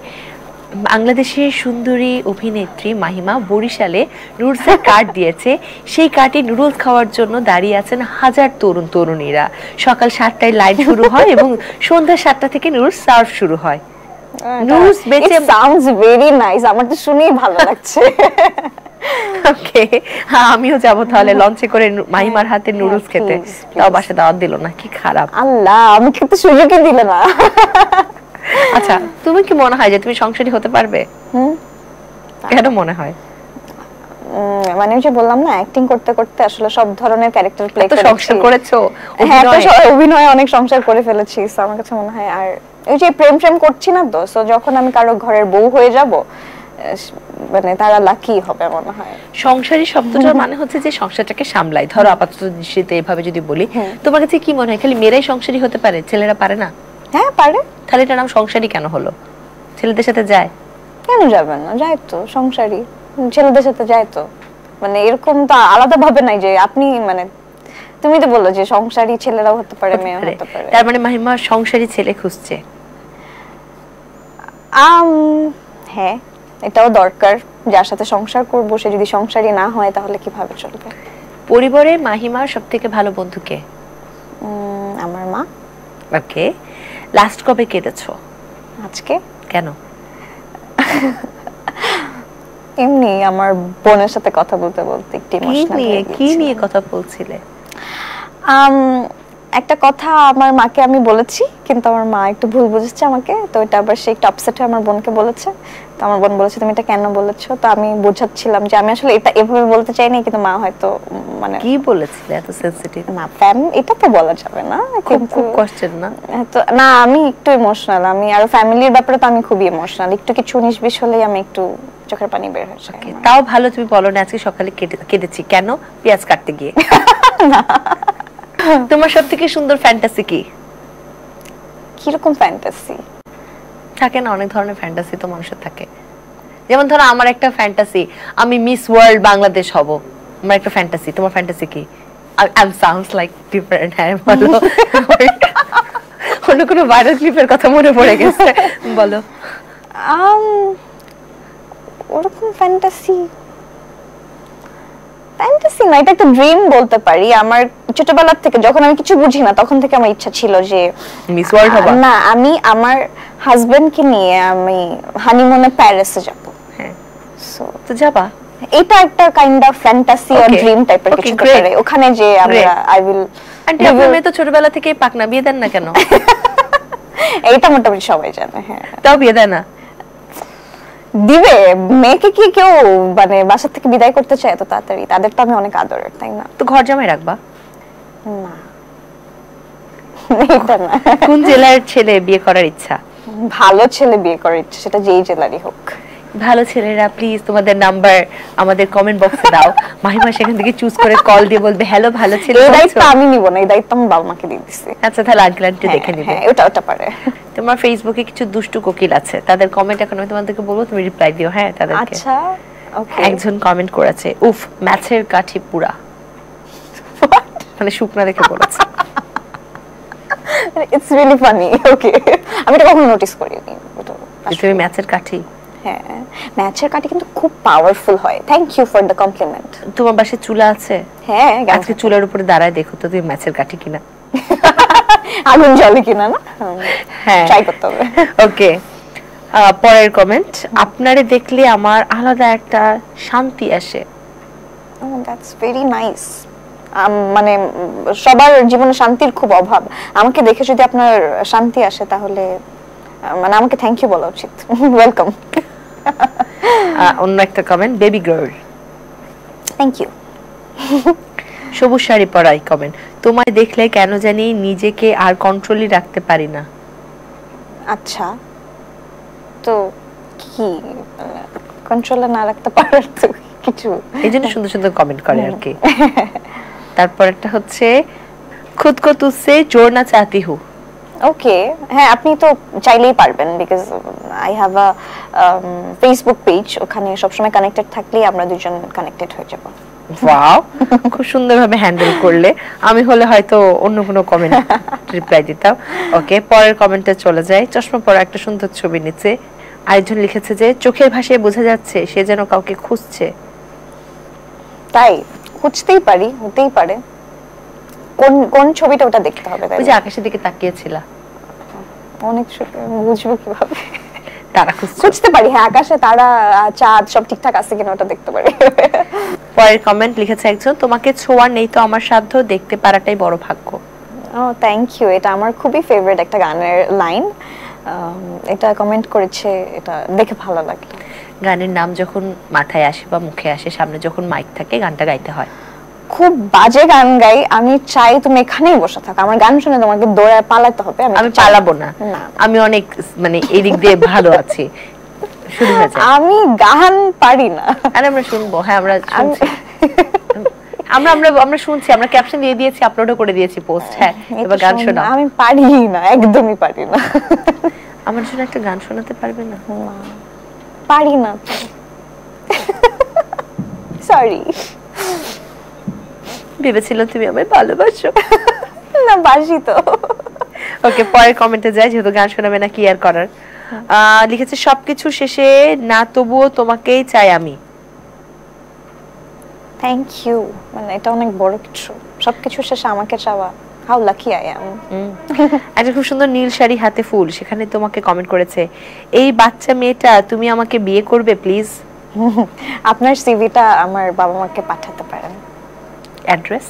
বাংলাদেশের সুন্দরী অভিনেত্রী মাহিমা বরিশালে নুডলসের কার্ড দিয়েছে, সেই কার্টে নুডলস খাওয়ার জন্য দাঁড়িয়ে আছেন হাজার তরুণীরা। সকাল 7টায় লাইন শুরু হয় এবং সন্ধ্যা 7টা থেকে নুডলস সার্ভ শুরু হয়। নুডলস বেচে সাউন্ডস ভেরি নাইস, আমার তো শুনেই ভালো লাগছে। ওকে, আমিও যাব তাহলে লঞ্চে করে মাহিমার হাতে নুডলস খেতে। তাও বাসা দাওয়াত দিল না, কি খারাপ। আল্লাহ, আমি খেতে সুযোগই দিলে না। আচ্ছা, তুমি কি মনে হয় যে তুমি সংসারী হতে পারবে? কেন মনে হয়? মানে ওই যে বললাম না, অ্যাক্টিং করতে করতে আসলে সব ধরনের ক্যারেক্টার প্লে করেছি। সংসার করেছো? হ্যাঁ, তো অভিনয়ে অনেক সংসার করে ফেলেছি, সো আমার কাছে মনে হয়, আর ওই যে প্রেম করছি না তো, সো যখন আমি কারো ঘরের বউ হয়ে যাব, মানে তারা লাকি হবে মনে হয়। সংসারী শব্দটার মানে হচ্ছে যে সংসারটাকে সামলাই। ধরো আপাতত দৃষ্টিতে এভাবে যদি বলি, তোমার কাছে কি মনে হয় খালি মেয়েরাই সংসারী হতে পারে, ছেলেরা পারে না? হ্যাঁ পারে। তাহলে এটার নাম সংসারী কেন হলো? ছেলেদের সাথে যায়? কেন যাবে না, যায় তো, সংসারী ছেলেদের সাথে যায় তো, মানে এরকম তো আলাদা ভাবে নাই যে আপনি, মানে তুমি তো বললো যে সংসারী ছেলেরাও হতে পারে, মেয়েও হতে পারে। তার মানে মাহিমা সংসারী ছেলে খুঁজছে? হ্যাঁ, এটাও দরকার, যার সাথে সংসার করবো সে যদি সংসারী না হয় তাহলে কিভাবে চলবে? পরিবারে মাহিমার সবথেকে ভালো বন্ধু কে? আমার মা। ওকে, লাস্ট কবে কেঁদেছো? আজকে। কেন? এমনি আমার বোনের সাথে কথা বলতে একটু ইমোশনাল হয়ে গেছি। কি নিয়ে কথা বলছিলে? একটা কথা আমার মাকে আমি বলেছি, কিন্তু আমার মা একটু ভুল বুঝেছে আমাকে, তো এটা আবার সে একটু আপসেট হয়ে আমার বোনকে বলেছে। তো আমার বোন বলেছে তুমি এটা কেন বলেছো, তো আমি বোঝাচ্ছিলাম যে আমি আসলে এটা এভাবে বলতে চাইনি, কিন্তু মা হয়তো মানে। কি বলেছিলে এত সেনসিটিভ? না এটা তো বলা যাবে না, খুব কষ্টের না? তো না, আমি একটু ইমোশনাল, আমি আর ফ্যামিলির ব্যাপারে তো আমি খুবই ইমোশনাল, একটু কিছু 19-20 হলেই আমি একটু চোখের পানি বের হয়ে যায়। তাও ভালো তুমি বলো না আজকে সকালে কেঁদেছি কেন? পেঁয়াজ কাটতে গিয়ে? না। তোমার সবথেকে সুন্দর ফ্যান্টাসি কি? কিরকম ফ্যান্টাসি? থাকে না, অনেক ধরনের ফ্যান্টাসি তো মানুষের থাকে। যেমন ধরো আমার একটা ফ্যান্টাসি, আমি মিস ওয়ার্ল্ড বাংলাদেশ হব, আমার একটা ফ্যান্টাসি। তোমার ফ্যান্টাসি কি? Sounds like different. হ্যাঁ বলো। অন্য কোনো ভাইরাল ক্লিপের কথা মনে পড়ে গেছে, বলো। ওরকম ফ্যান্টাসি না, এটা একটা ড্রিম বলতে পারি। আমার ছোটবেলা থেকে, যখন আমি কিছু বুঝি না তখন থেকে আমার ইচ্ছা ছিল যে মিস ওয়ার্ল্ড হবা। না, আমি আমার হাজবেন্ডকে নিয়ে আমি হানিমুনে প্যারিসে যাব। হ্যাঁ, তো যাবা? এটা একটা kind of fantasy or dream টাইপের কিছু করে ওখানে যে আমরা আই উইল আন্টি আপনার মেয়ে তো ছোটবেলা থেকেই পাকনা, বিয়ে দেন না কেন? এইটা মোটামুটি সবাই জানে। হ্যাঁ, তাও বিয়ে দেয় না? দিবে। মেয়েকে কি কেউ মানে বাসা থেকে বিদায় করতে চায় এত তাড়াতাড়ি? তাদের তো আমি অনেক আদরের, তাই না? তো ঘর জামাই রাখবা না, এটা না। কোন জেলার ছেলে বিয়ে করার ইচ্ছা? ভালো ছেলে বিয়ে করার ইচ্ছা, সেটা যেই জেলারই হোক। ভালো ছেলেরা প্লিজ তোমাদের নাম্বার আমাদের কমেন্ট বক্সে দাও। মাহিমা সেখান থেকে চুজ করে কল দিয়ে বলবে হ্যালো ভালো ছেলে। এই দায়িত্ব আমি নিব না, এই দায়িত্ব আমি বাবা মাকে দিয়ে দিছি। আচ্ছা তাহলে আঙ্কেল আন্টি দেখে নিবে। হ্যাঁ, ওটা পারে। তোমার ফেসবুকে কিছু দুষ্টু কোকিল আছে, তাদের কমেন্ট এখন আমি তোমাদেরকে বলবো, তুমি রিপ্লাই দিও। হ্যাঁ তাদেরকে। আচ্ছা ওকে। একজন কমেন্ট করেছে, উফ ম্যাচের কাঠি পুরা, মানে শুকনা দেখে বলেছে। It's really funny. ওকে, আমি এটা কখনো নোটিস করিনি। তুমি ম্যাচের কাঠি? হ্যাঁ, ম্যাচের কাঠি কিন্তু খুব পাওয়ারফুল হয়। Thank you for the compliment. তোমার বাসায় চুলা আছে? হ্যাঁ, আজকে চুলার উপরে দাঁড়ায় দেখো তো তুমি ম্যাচের কাঠি কিনা। আগুন জ্বলে কিনা না? হ্যাঁ, ট্রাই করতে হবে। ওকে, পরের কমেন্ট, আপনারে দেখলে আমার আলাদা একটা শান্তি আসে। That's very nice. মানে সবার জীবনে শান্তির খুব অভাব। আমাকে দেখে যদি আপনার শান্তি আসে তাহলে মানে আমাকে থ্যাংক ইউ বলা উচিত। ওয়েলকাম। অন্য একটা comment, baby girl. Thank you. সবুজ শাড়ি পরাই কমেন্ট, তোমায় দেখলে কেন জানি নিজেকে আর কন্ট্রোলই রাখতে পারি না। আচ্ছা, তো কি কন্ট্রোলে না রাখতে পারার তো কিছু, এই জন্য সুন্দর সুন্দর কমেন্ট করে আর কি। তারপর একটা হচ্ছে, খুদ কো তুসসে জোর না চাহতি হু। ওকে, হ্যাঁ আপনি তো চাইলেই পারবেন, because I have a Facebook page, ওখানে সবসময় কানেক্টেড থাকলেই আমরা দুজন কানেক্টেড হয়ে যাব। ওয়াও, খুব সুন্দরভাবে হ্যান্ডেল করলে। আমি হলে হয়তো অন্য কোনো কমেন্ট রিপ্লাই দিতাম। ওকে, পরের কমেন্টে চলে যায়। চশমা পরা একটা সুন্দর ছবি নিচে আরেকজন লিখেছে যে চোখের ভাষায় বোঝা যাচ্ছে সে যেন কাউকে খুঁজছে। তাই খুঁজতেই পারি, হতেই পারে। কোন কোন ছবিটা ওটা দেখতে হবে? তাই ওই যে আকাশের দিকে তাকিয়েছিলা। অনেক ছবি বুঝবো কিভাবে? তারা খুঁজতে পারি, হ্যাঁ আকাশে তারা চাঁদ সব ঠিকঠাক আছে কিনা ওটা দেখতে পারি। পরের কমেন্ট লিখেছে একজন, তোমাকে ছোঁয়ার নেই তো আমার সাধ্য, দেখতে পারাটাই বড় ভাগ্য। ও থ্যাংক ইউ, এটা আমার খুবই ফেভারিট একটা গানের লাইন। এটা কমেন্ট করেছে, এটা দেখে ভালো লাগলো। গানের নাম যখন মাথায় আসে বা মুখে আসে, সামনে যখন মাইক থাকে, গানটা গাইতে হয়। খুব বাজে গান গাই, আমি চাই তুমি এখানেই বসে থাকো, আমার গান শুনে তোমাকে দৌড়ায় পালাতে হবে। আমি পালাবো না, আমি অনেক মানে এই দিক দিয়ে ভালো আছি। শুরু হয়ে যায়। আমি গান পারি না। আরে আমরা শুনবো, হ্যাঁ আমরা শুনছি, আমরা আমরা আমরা শুনছি, আমরা ক্যাপশন দিয়ে দিয়েছি, আপলোডও করে দিয়েছি পোস্ট। হ্যাঁ, এবার গান শোনাও। আমি পারি না, একদমই পারি না। আমার জন্য একটা গান শোনাতে পারবে না? পারি না, সরি। ভেবেছিলাম তুমি আমায় ভালোবাসো। না, বাসি তো। ওকে, পরের কমেন্টে যাই, যেহেতু গান শোনাবে না কি আর করার। লিখেছে, সবকিছু শেষে না তবুও তোমাকেই চাই আমি। থ্যাংক ইউ, মানে এটা অনেক বড় কিছু, সবকিছু শেষে আমাকে চাওয়া। How lucky I am. একটা খুব সুন্দর নীল শাড়ি হাতে ফুল, সেখানে তোমাকে কমেন্ট করেছে, এই বাচ্চা মেয়েটা তুমি আমাকে বিয়ে করবে প্লিজ। আপনার সিভিটা আমার বাবা মাকে পাঠাতে পারেন। অ্যাড্রেস?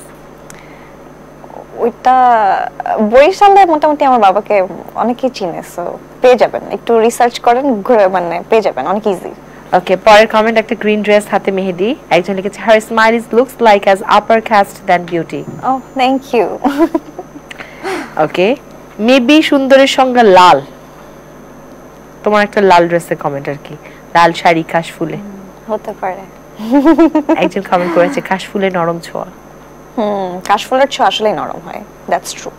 ওইটা বরিশালে মোটামুটি আমার বাবাকে অনেকেই চিনে, সো পেয়ে যাবেন, একটু রিসার্চ করেন, মানে পেয়ে যাবেন অনেক ইজি। ওকে, পরের কমেন্ট, একটা গ্রিন ড্রেস হাতে মেহেদি, একজন লিখেছে, her smile is looks like as upper caste than beauty. Oh thank you. Okay, maybe সুন্দরের সঙ্গে লাল, তোমার একটা লাল ড্রেসের কমেন্ট আর কি, লাল শাড়ি কাশফুলে। হতে পারে। একজন কমেন্ট করেছে, কাশফুলে নরম ছোঁয়া। কাশফুলের ছোঁয়া আসলেই নরম হয়, দ্যাটস ট্রু।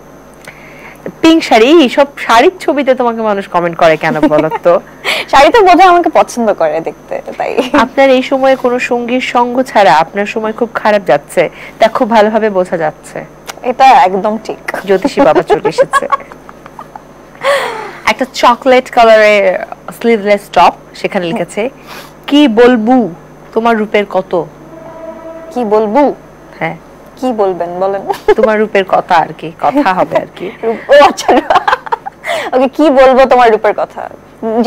পিঙ্ক শাড়ি, সব শাড়ির ছবিতে তোমাকে মানুষ কমেন্ট করে কেন বলো তো? শাড়িতে বোধহয় আমাকে পছন্দ করে দেখতে, তাই। আপনার এই সময়ে কোনো সঙ্গীর সঙ্গ ছাড়া আপনার সময় খুব খারাপ যাচ্ছে, তা খুব ভালোভাবে বোঝা যাচ্ছে। এটা একদম ঠিক। জ্যোতিষী বাবা চলে এসেছে। একটা চকলেট কালারের স্লিভলেস টপ, সেখানে লিখেছে, কি বলবো তোমার রূপের কত। কি বলবো? হ্যাঁ, কি বলবেন বলেন। তোমার রূপের কথা আর কি, কথা হবে আর কি। ও আচ্ছা, ওকে, কি বলবো তোমার রূপের কথা।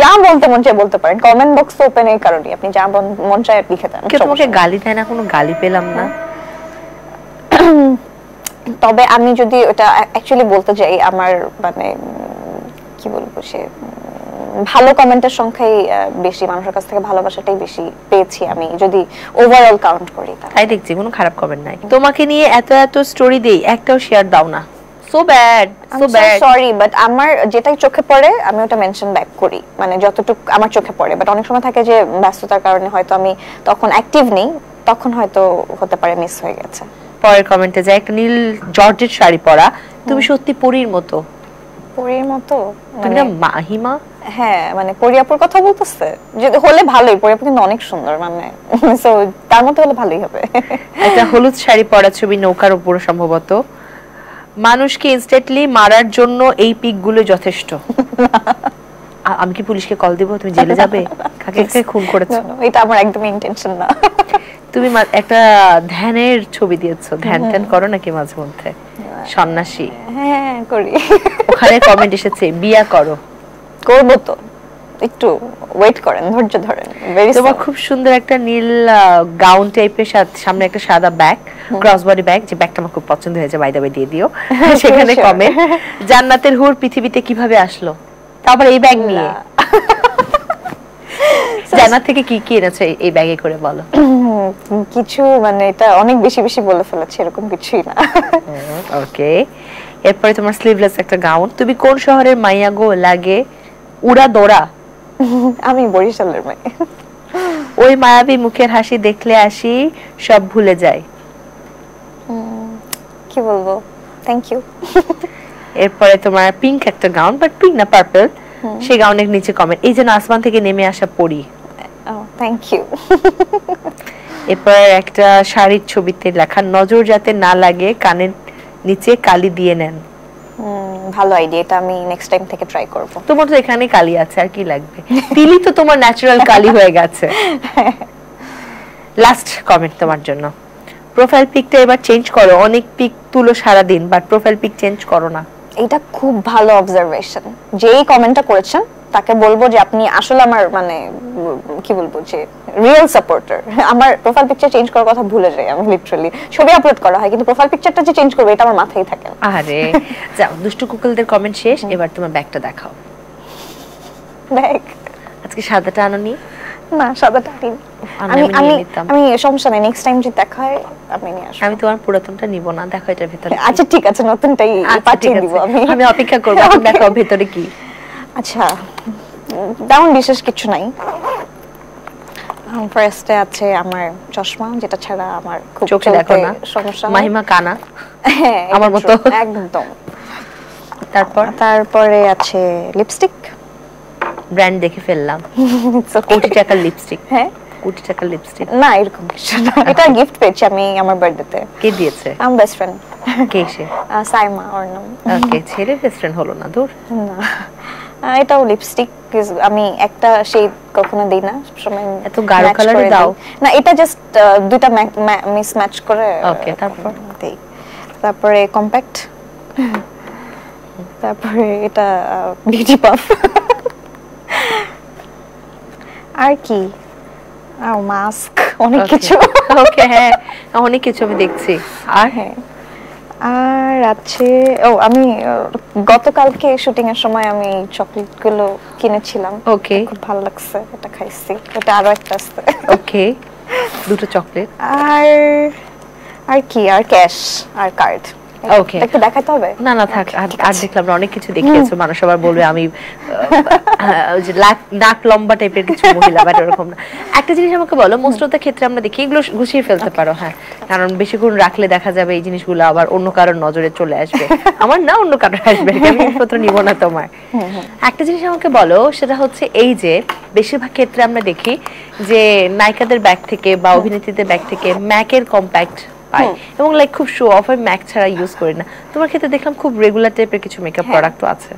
যা বলতে মন চায় বলতে পারেন, কমেন্ট বক্স ওপেন এই কারণে, আপনি যা মন চায় লিখে দেন। কেউ তোমাকে গালি দেয় না? কোনো গালি পেলাম না। তবে আমি যদি ওটা অ্যাকচুয়ালি বলতে যাই, আমার মানে কি বলবো, সে ভালো কমেন্টের সংখ্যাই বেশি, মানুষের কাছ থেকে ভালোবাসাটাই বেশি পেয়েছি আমি যদি ওভারঅল কাউন্ট করি। তাই দেখছি কোনো খারাপ কমেন্ট নাই। তোমাকে নিয়ে এত এত স্টোরি দেই, একটাও শেয়ার দাও না। So bad, so bad. Sorry, but আমার যেটাই চোখে পড়ে আমি ওটা মেনশন ব্যাক করি, মানে যতটুকু আমার চোখে পড়ে। বাট অনেক সময় থাকে যে ব্যস্ততার কারণে হয়তো আমি তখন অ্যাক্টিভ নেই, তখন হয়তো হতে পারে মিস হয়ে গেছে। পরের কমেন্টে যায়, একটা নীল জর্জেট শাড়ি পরা, তুমি সত্যি পরীর মতো। পরীর মতো তুমি না মাহিমা? হ্যাঁ, মানে পরিয়াপুর কথা বলতেছে, যদি হলে ভালোই, পরিয়াপু কিন্তু অনেক সুন্দর, মানে সো তার মতো হলে ভালোই হবে। একটা হলুদ শাড়ি পরা ছবি নৌকার উপর সম্ভবত। মানুষকে ইনস্ট্যান্টলি মারার জন্য এই পিকগুলো যথেষ্ট। আমি কি পুলিশকে কল দিব? তুমি জেলে যাবে? কাকে কাকে খুন করেছো? এটা আমার একদমই ইন্টেনশন না। তুমি একটা ধ্যানের ছবি দিয়েছো, ধ্যান ধ্যান করো নাকি মাঝে মধ্যে? সন্ন্যাসী? হ্যাঁ করি। ওখানে কমেন্ট এসেছে, বিয়া করো। করবো তো, একটু ওয়েট করেন, ধৈর্য ধরেন। তোমার খুব সুন্দর একটা নীল গাউন টাইপের সামনে একটা সাদা ব্যাগ, ক্রস বডি ব্যাগ, যে ব্যাগটা আমার খুব পছন্দ হয়েছে, বাই দ্য ওয়ে দিয়ে দিও। সেখানে কমেন্ট, জান্নাতের হুর পৃথিবীতে কিভাবে আসলো? তারপর এই ব্যাগ নিয়ে জান্নাত থেকে কি কি এনেছে এই ব্যাগে করে বলো। কিছু, মানে এটা অনেক বেশি বেশি বলে ফেলেছি, এরকম কিছুই না। ওকে, এরপরে তোমার স্লিভলেস একটা গাউন। তুমি কোন শহরের মাইয়া গো লাগে উড়া দোড়া? আমি বরিশালের মেয়ে। ওই মায়াবী মুখের হাসি দেখলে আসি সব ভুলে যায়। কি বলবো, থ্যাংক ইউ। এরপরে তোমার পিঙ্ক একটা গাউন, বাট পিঙ্ক না পার্পল, সেই গাউনের নিচে কমেন্ট, এই যেন আসমান থেকে নেমে আসা পরি। Thank you. এরপর একটা শাড়ির ছবিতে লেখা, নজর যাতে না লাগে কানের নিচে কালি দিয়ে নেন। ভালো আইডিয়া, এটা আমি নেক্সট টাইম থেকে ট্রাই করব। তোমার তো এখানে কালি আছে, আর কি লাগবে? তিলি তো তোমার ন্যাচারাল কালি হয়ে গেছে। লাস্ট কমেন্ট তোমার জন্য, প্রোফাইল পিকটা এবার চেঞ্জ করো, অনেক পিক তুলো সারা দিন, বাট প্রোফাইল পিক চেঞ্জ করো না। এটা খুব ভালো অবজারভেশন। যেই কমেন্টটা করেছেন তাকে বলবো যে আপনি আসলে আমার, মানে কি বলবো, যে রিয়েল সাপোর্টার। আমার প্রোফাইল পিকচার চেঞ্জ করার কথা ভুলে যাই আমি, লিটারালি ছবি আপলোড করা হয় কিন্তু প্রোফাইল পিকচারটা যে চেঞ্জ করবে এটা আমার মাথায় থাকে না। আরে যাও, দুষ্টু কুকুলদের কমেন্ট শেষ, এবার তোমার ব্যাগটা দেখাও। ব্যাগ আজকে সাদাটা আনোনি? না, সাদাটা আমি সমস্যা নাই, নেক্সট টাইম যদি দেখা হয় আমি নিয়ে আসবো। আমি তোমার পুরাতনটা নিব না, দেখো এটার ভিতরে। আচ্ছা ঠিক আছে, নতুনটাই পাঠিয়ে দিব আমি। আমি অপেক্ষা করব, এখন দেখাও ভিতরে কি। আচ্ছা, তেমন বিশেষ কিছু নাই। ফার্স্টে আছে আমার চশমা, যেটা ছাড়া আমার খুব চোখে দেখো না সমস্যা। মাহিমা কানা, হ্যাঁ আমার মতো একদম। তারপরে আছে লিপস্টিক, ব্র্যান্ড দেখে ফেললাম। কোটি টাকার লিপস্টিক? হ্যাঁ, কোটি টাকার লিপস্টিক না, এরকম কিছু না। এটা গিফট পেয়েছি আমি আমার বার্থডেতে। কে দিয়েছে? আমার বেস্ট ফ্রেন্ড। কে সে? সাইমা ওর নাম। ওকে, ছেলে বেস্ট ফ্রেন্ড হলো না? দূর না, এটাও লিপস্টিক। আমি একটা শেড কখনো দেই না, সবসময় এত গাঢ় কালারে দাও না। এটা জাস্ট দুটো মিস ম্যাচ করে। ওকে, তারপর দেই। তারপরে কম্প্যাক্ট, তারপরে এটা বিউটি পাফ, আর কি, আর মাস্ক, অনেক কিছু। ওকে, হ্যাঁ অনেক কিছু আমি দেখছি। আর হ্যাঁ, আর আছে, আমি গতকালকে শুটিং এর সময় আমি চকলেট গুলো কিনেছিলাম। ওকে, খুব ভালো লাগছে, এটা খাইছি। এটা আরো একটা আছে। ওকে, দুটো চকলেট। আর কি, আর ক্যাশ, আর কার্ড। ওকে, একটু দেখাতে হবে? না না থাক, আর দেখলাম না, অনেক কিছু দেখিয়েছো। মানুষ আবার বলবে আমি যে নাক লম্বা টাইপের কিছু মহিলা, বাট এরকম না। একটা জিনিস আমাকে বলো, মোস্ট অফ দ্য ক্ষেত্রে আমরা দেখি এগুলো গুছিয়ে ফেলতে পারো, হ্যাঁ, কারণ বেশিক্ষণ রাখলে দেখা যাবে এই জিনিসগুলো আবার অন্য কারোর নজরে চলে আসবে। আমার না, অন্য কারোর আসবে, আমি জিনিসপত্র নিব না তোমার। একটা জিনিস আমাকে বলো, সেটা হচ্ছে এই যে বেশিরভাগ ক্ষেত্রে আমরা দেখি যে নায়িকাদের ব্যাগ থেকে বা অভিনেত্রীদের ব্যাগ থেকে ম্যাকের কম্প্যাক্ট হয় এবং লাইক খুব শো অফ হয়, ম্যাক ছাড়া ইউজ করি না। তোমার ক্ষেত্রে দেখলাম খুব রেগুলার টাইপের কিছু মেকআপ প্রোডাক্টও আছে।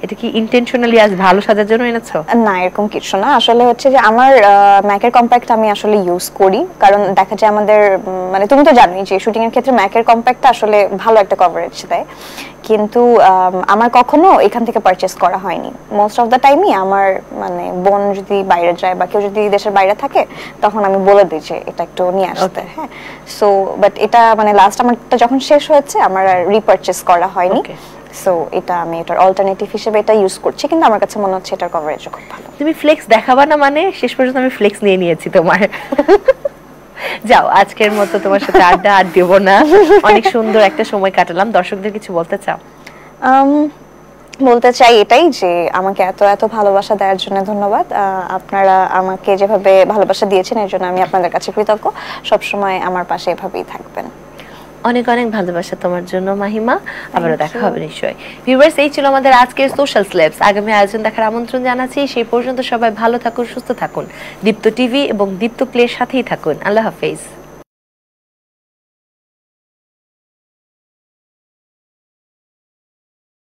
এটা কি ইন্টেনশনালি আজ ভালো সাজার জন্য এনেছো? না, এরকম কিছু না। আসলে হচ্ছে যে আমার ম্যাকের কম্প্যাক্ট আমি আসলে ইউজ করি, কারণ দেখা যায় আমাদের মানে তুমি তো জানোই যে শুটিং এর ক্ষেত্রে ম্যাকের কম্প্যাক্টটা আসলে ভালো একটা কভারেজ দেয়, কিন্তু আমার কখনো এখান থেকে পারচেজ করা হয়নি। মোস্ট অফ দ্য টাইমই আমার মানে বোন যদি বাইরে যায় বা কেউ যদি দেশের বাইরে থাকে তখন আমি বলে দিই যে এটা একটু নিয়ে আসতে। হ্যাঁ, সো বাট এটা মানে লাস্ট আমারটা যখন শেষ হয়েছে আমার আর রিপারচেজ করা হয়নি। সো এটা আমি এটার অল্টারনেটিভ হিসেবে এটা ইউজ করছি, কিন্তু আমার কাছে মনে হচ্ছে এটার কভারেজ খুব ভালো। তুমি ফ্লেক্স দেখাবা না মানে? শেষ পর্যন্ত আমি ফ্লেক্স নিয়ে নিয়েছি তোমার। যাও, আজকের মতো তোমার সাথে আড্ডা আর দেব না। অনেক সুন্দর একটা সময় কাটালাম। দর্শকদের কিছু বলতে চাও? বলতে চাই এটাই যে আমাকে এত এত ভালোবাসা দেওয়ার জন্য ধন্যবাদ। আপনারা আমাকে যেভাবে ভালোবাসা দিয়েছেন এর জন্য আমি আপনাদের কাছে কৃতজ্ঞ। সবসময় আমার পাশে এভাবেই থাকবেন। অনেক অনেক ভালোবাসা তোমার জন্য মাহিমা। আবারও দেখা হবে নিশ্চয়ই। ভিউয়ার্স, এই ছিল আমাদের আজকের সোশ্যাল স্ল্যাবস। আগামী আয়োজন দেখার আমন্ত্রণ জানাচ্ছি। সেই পর্যন্ত সবাই ভালো থাকুন, সুস্থ থাকুন। দীপ্ত টিভি এবং দীপ্ত প্লের সাথেই থাকুন। আল্লাহ হাফেজ।